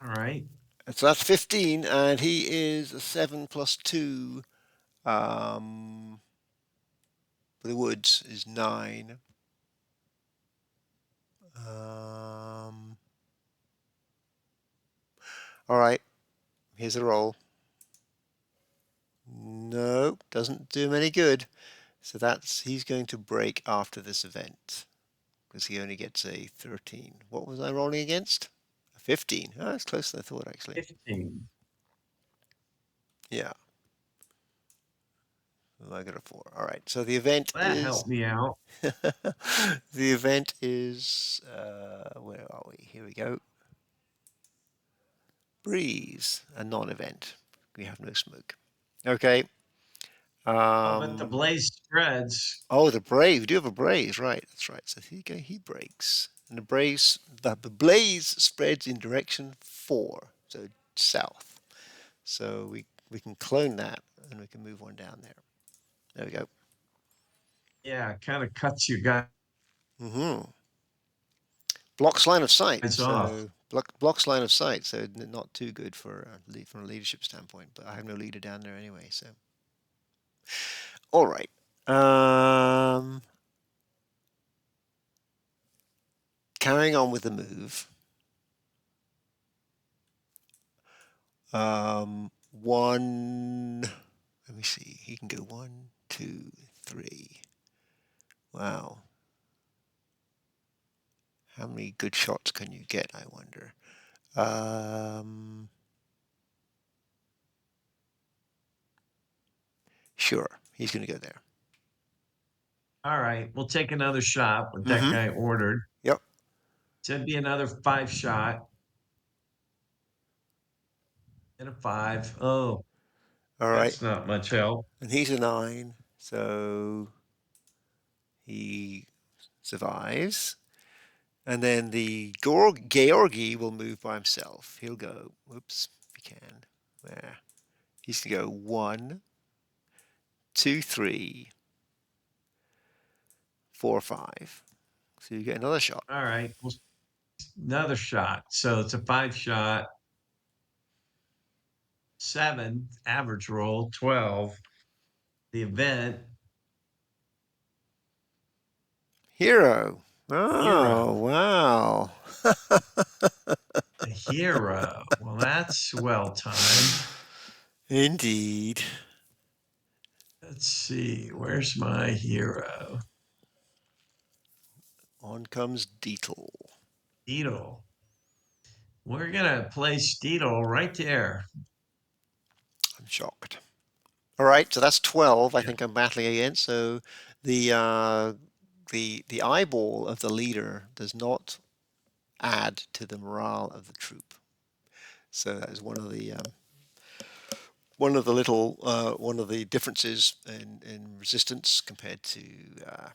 All right. So that's 15, and he is a 7 plus 2. Um, for the woods is 9. Um, all right, here's a roll. No, doesn't do him any good. So he's going to break after this event because he only gets a 13. What was I rolling against? A 15. Oh, that's closer than I thought actually. 15. Yeah. Oh, I got a 4. All right. So the event That is helped me out. the event is where are we? Here we go. Breeze, a non-event. We have no smoke. Okay. Oh, but the Um, blaze spreads. oh, the brave. We do have a braze, right? That's right. So here you go. He breaks, and the blaze spreads in direction 4, so south. So we can clone that, and we can move one down there. There we go. Yeah, kind of cuts your guys Hmm. Blocks line of sight. off. So blocks line of sight. So not too good for from a leadership standpoint. But I have no leader down there anyway. So all right. Um, Carrying on with the move. One. Let me see. He can go 1, 2, 3. Wow. How many good shots can you get? I wonder. Um, sure. He's going to go there. All right, we'll take another shot with that Mm-hmm. guy ordered. Yep. So it'd be another 5 shot and a 5. Oh, All right. that's not much help. And he's a 9. So he survives. And then the Georgi will move by himself. He'll go, whoops, if he can. There. He's going to go 1, 2, 3, 4, 5. So you get another shot. All right, well, another shot. So it's a 5 shot, 7 average roll, 12. The event Hero. hero, Oh, wow. a hero. Well, that's well timed. Indeed. Let's see, where's my hero? On comes Deetle. Steedle. We're gonna play Steedle right there. I'm shocked. All right, so that's 12. I Yeah. think I'm battling against. So the the eyeball of the leader does not add to the morale of the troop. So that is one of the little one of the differences in resistance compared to uh,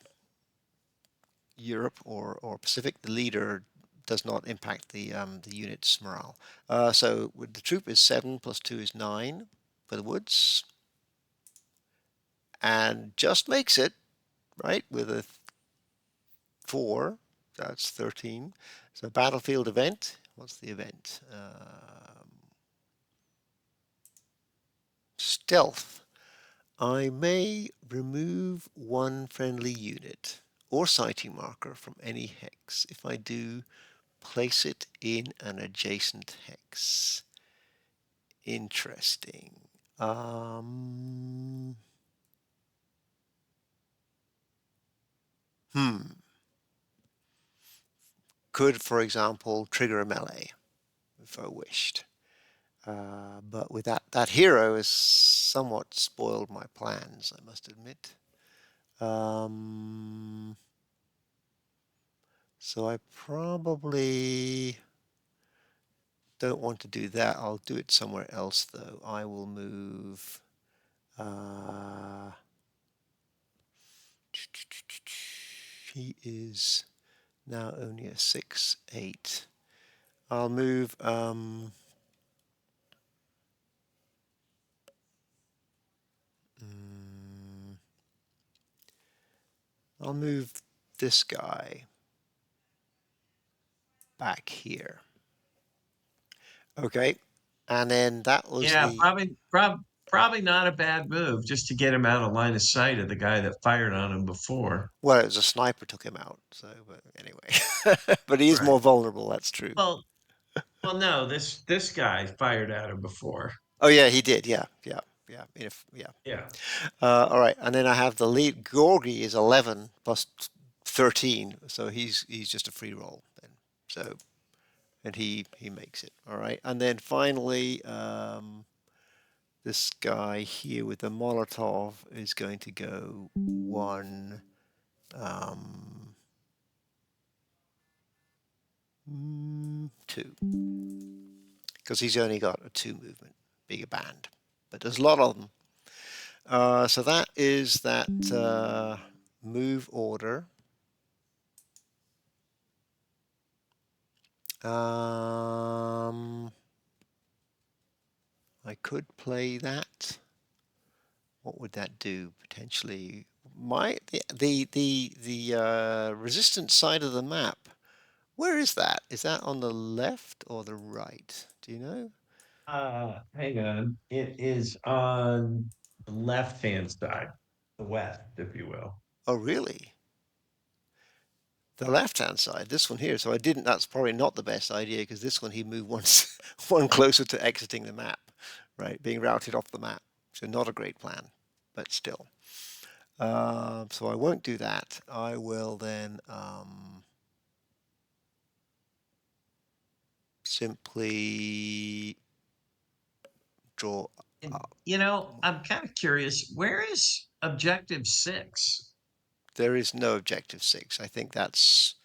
Europe or Pacific. The leader does not impact the unit's morale. So the troop is 7 plus 2 is 9 for the woods, and just makes it right with a 4. That's 13. So battlefield event. What's the event? Stealth. I may remove one friendly unit or sighting marker from any hex. If I do, place it in an adjacent hex. Interesting. Um, hmm. Could, for example, trigger a melee if I wished. But with that hero has somewhat spoiled my plans, I must admit. Um, so I probably don't want to do that. I'll do it somewhere else, though. I will move. Uh, he is now only a 6, 8. I'll move. Mm, I'll move this guy back here. Okay. And then that was Yeah, the. probably not a bad move just to get him out of line of sight of the guy that fired on him before. Well, it was a sniper took him out. So, but anyway. But he is Right. more vulnerable. That's true. Well, no, this guy fired at him before. Oh, yeah, he did. Yeah. Yeah. Yeah. Yeah. Yeah. All right. And then I have the lead. Gorgie is 11 plus 13. So he's just a free roll then. So, and he makes it. All right. And then finally, This guy here with the Molotov is going to go 1, 2, because he's only got a 2 movement, being a band. But there's a lot of them. So that is that move order. I could play that. What would that do potentially? The resistance side of the map. Where is that? Is that on the left or the right? Do you know? Hang on. It is on the left-hand side, the west, if you will. Oh, really? The left-hand side, this one here. So I didn't. That's probably not the best idea because this one he moved once one closer to exiting the map, right? Being routed off the map. So not a great plan, but still. So I won't do that. I will then simply draw And up. I'm kind of curious, where is objective 6? There is no objective 6. I think that's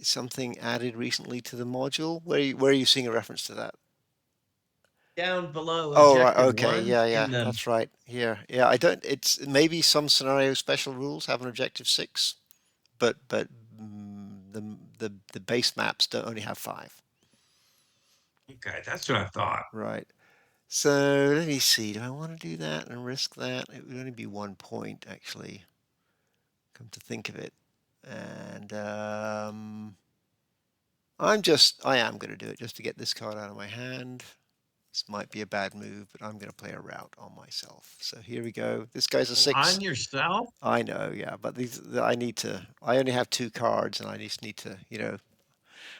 something added recently to the module. Where are you seeing a reference to that? Down below Oh, right. objective Okay. 1 Yeah, yeah. in the That's right. Here. Yeah, I don't. It's maybe some scenario special rules have an objective 6, but the base maps don't only have 5. Okay, that's what I thought. Right. So let me see. Do I want to do that and risk that? It would only be 1 point, actually, come to think of it. And I am going to do it just to get this card out of my hand. This might be a bad move, but I'm going to play a route on myself. So here we go. This guy's a Oh, 6. on yourself? I know, yeah, but I need to. I only have 2 cards, and I just need to,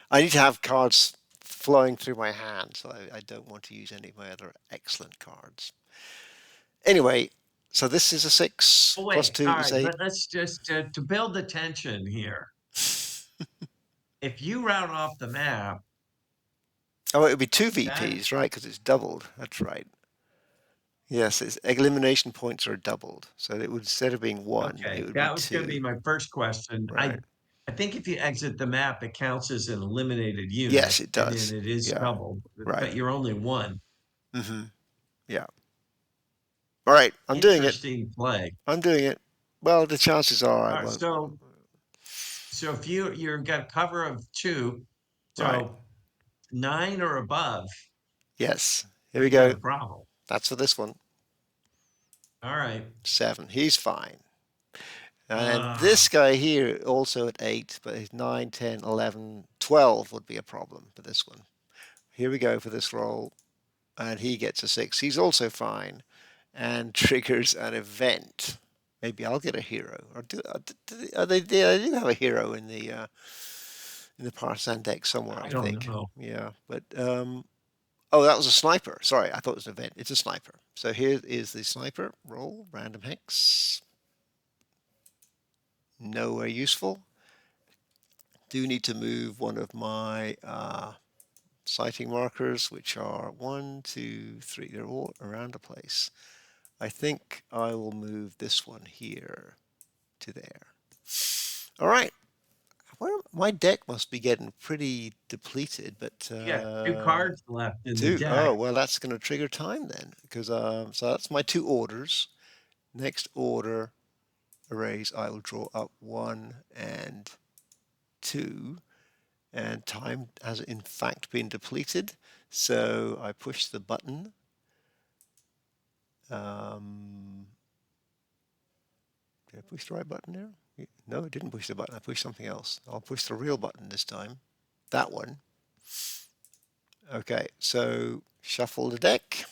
I need to have cards flowing through my hand, so I don't want to use any of my other excellent cards. Anyway, so this is a 6 Oh, plus wait. 2 All is right, 8. let's just to build the tension here. If you route off the map, Oh, it would be 2 that VPs, right? Because it's doubled. That's right. Yes, its elimination points are doubled. So it would, instead of being 1, it okay, would be that was going to be 2. my first question. Right. I think if you exit the map, it counts as an eliminated unit, Yes, it and then does. it is Yeah. doubled, Right. but you're only one. Yeah. All right. I'm doing it. Interesting play. I'm doing it. Well, the chances are I All right, won't. so if you've got cover of 2, Right. so 9 or above, Yes. Here we you got go. a problem. That's for this one. All right. 7. He's fine. And Uh, this guy here also at 8, but his 9, 10, 11, 12 would be a problem for this one. Here we go for this roll. And he gets a 6. He's also fine and triggers an event. Maybe I'll get a hero. Or they do have a hero in the partisan deck somewhere, I I don't think. know. Yeah, but oh, that was a sniper. Sorry, I thought it was an event. It's a sniper. So here is the sniper roll. Random hex. Nowhere useful. Do need to move one of my sighting markers, which are 1, 2, 3. They're all around the place. I think I will move this one here to there. All right. My deck must be getting pretty depleted, but You got 2 cards left in the 2. Oh, deck. well, that's going to trigger time then, because so that's my 2 orders. Next order arrays, I will draw up 1 and 2, and time has in fact been depleted. So I push the button. Did I push the right button there? No, I didn't push the button. I pushed something else. I'll push the real button this time. That one. Okay, so shuffle the deck.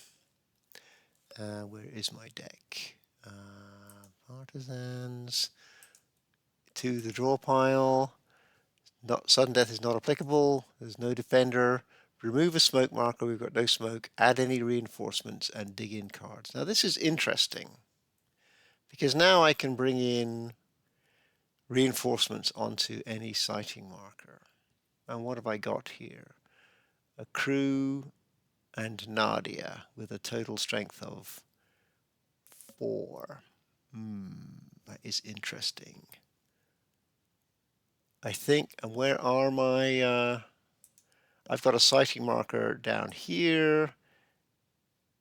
Where is my deck? Partisans. To the draw pile. Sudden death is not applicable. There's no defender. Remove a smoke marker. We've got no smoke. Add any reinforcements and dig in cards. Now this is interesting because now I can bring in reinforcements onto any sighting marker. And what have I got here? A crew, and Nadia with a total strength of 4. That is interesting. I think, and where are my, I've got a sighting marker down here,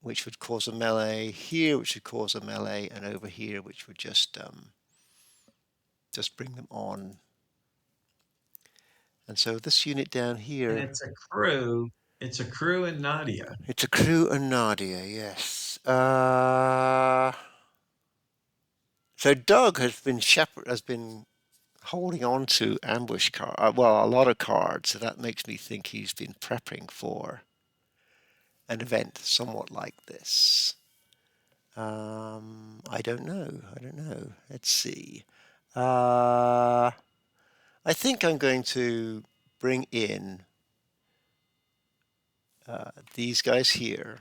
which would cause a melee, here, which would cause a melee, and over here, which would just bring them on. And so this unit down And here, it's a crew. It's a crew and Nadia. it's a crew and Nadia, yes. So Doug has been holding on to ambush card, well, a lot of cards, so that makes me think he's been prepping for an event somewhat like this. I don't know. I don't know. Let's see. I think I'm going to bring in these guys here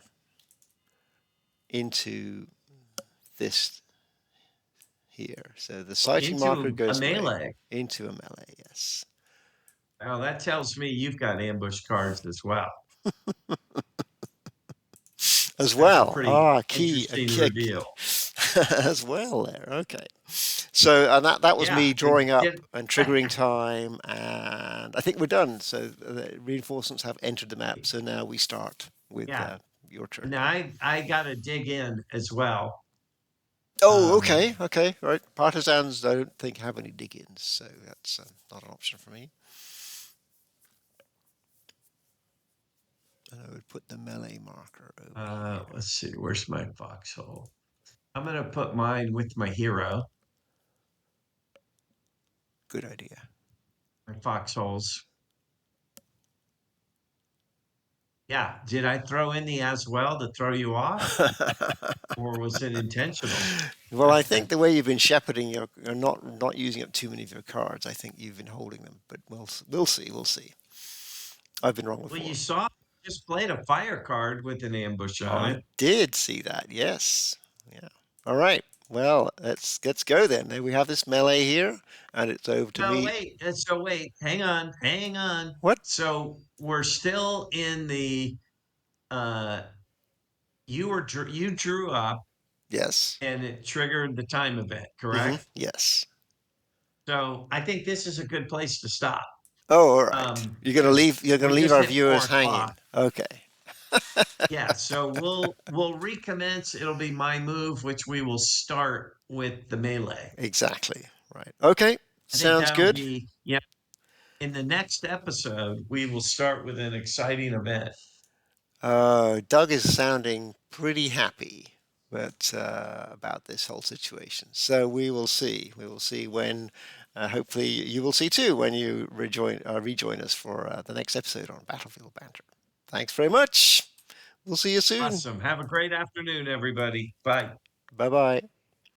into this here. So the sighting marker Into a goes away melee. into a melee, yes. Well, that tells me you've got ambush cards as well. As That's a well. pretty Ah, key, a interesting kick reveal. as well there. Okay. So, and that was Yeah. me drawing up Get, and triggering time, and I think we're done. So the reinforcements have entered the map. So now we start with yeah. your turn. Now I got to dig in as well. Oh, Um, okay, okay, right. Partisans I don't think have any dig-ins, so that's not an option for me. And I would put the melee marker over here. let's see. Where's my foxhole? I'm going to put mine with my hero, Good idea. my foxholes. Yeah. Did I throw in the as well to throw you off, or was it intentional? Well, I think the way you've been shepherding, you're not using up too many of your cards. I think you've been holding them, but we'll see. We'll see. I've been wrong Well, you before. saw just played a fire card with an ambush on I it. did see that. Yes. Yeah. All right. Well, let's go then. There we have this melee here, and it's over to No, me. wait. So wait. Hang on. Hang on. What? So we're still in the uh you drew up Yes. and it triggered the time event, Mm-hmm. correct? Yes. So I think this is a good place to stop. Oh, all right. You're gonna Because leave. You're we gonna leave just our hit viewers 4 o'clock. hanging. Okay. Yeah, so we'll recommence. It'll be my move, which we will start with the melee. Exactly. Right. Okay. I think Sounds that'll good. be, yeah. In the next episode, we will start with an exciting event. Doug is sounding pretty happy, but about this whole situation. So we will see. We will see when. Hopefully, you will see too when you rejoin us for the next episode on Battlefield Banter. Thanks very much. We'll see you soon. Awesome. Have a great afternoon, everybody. Bye. Bye bye.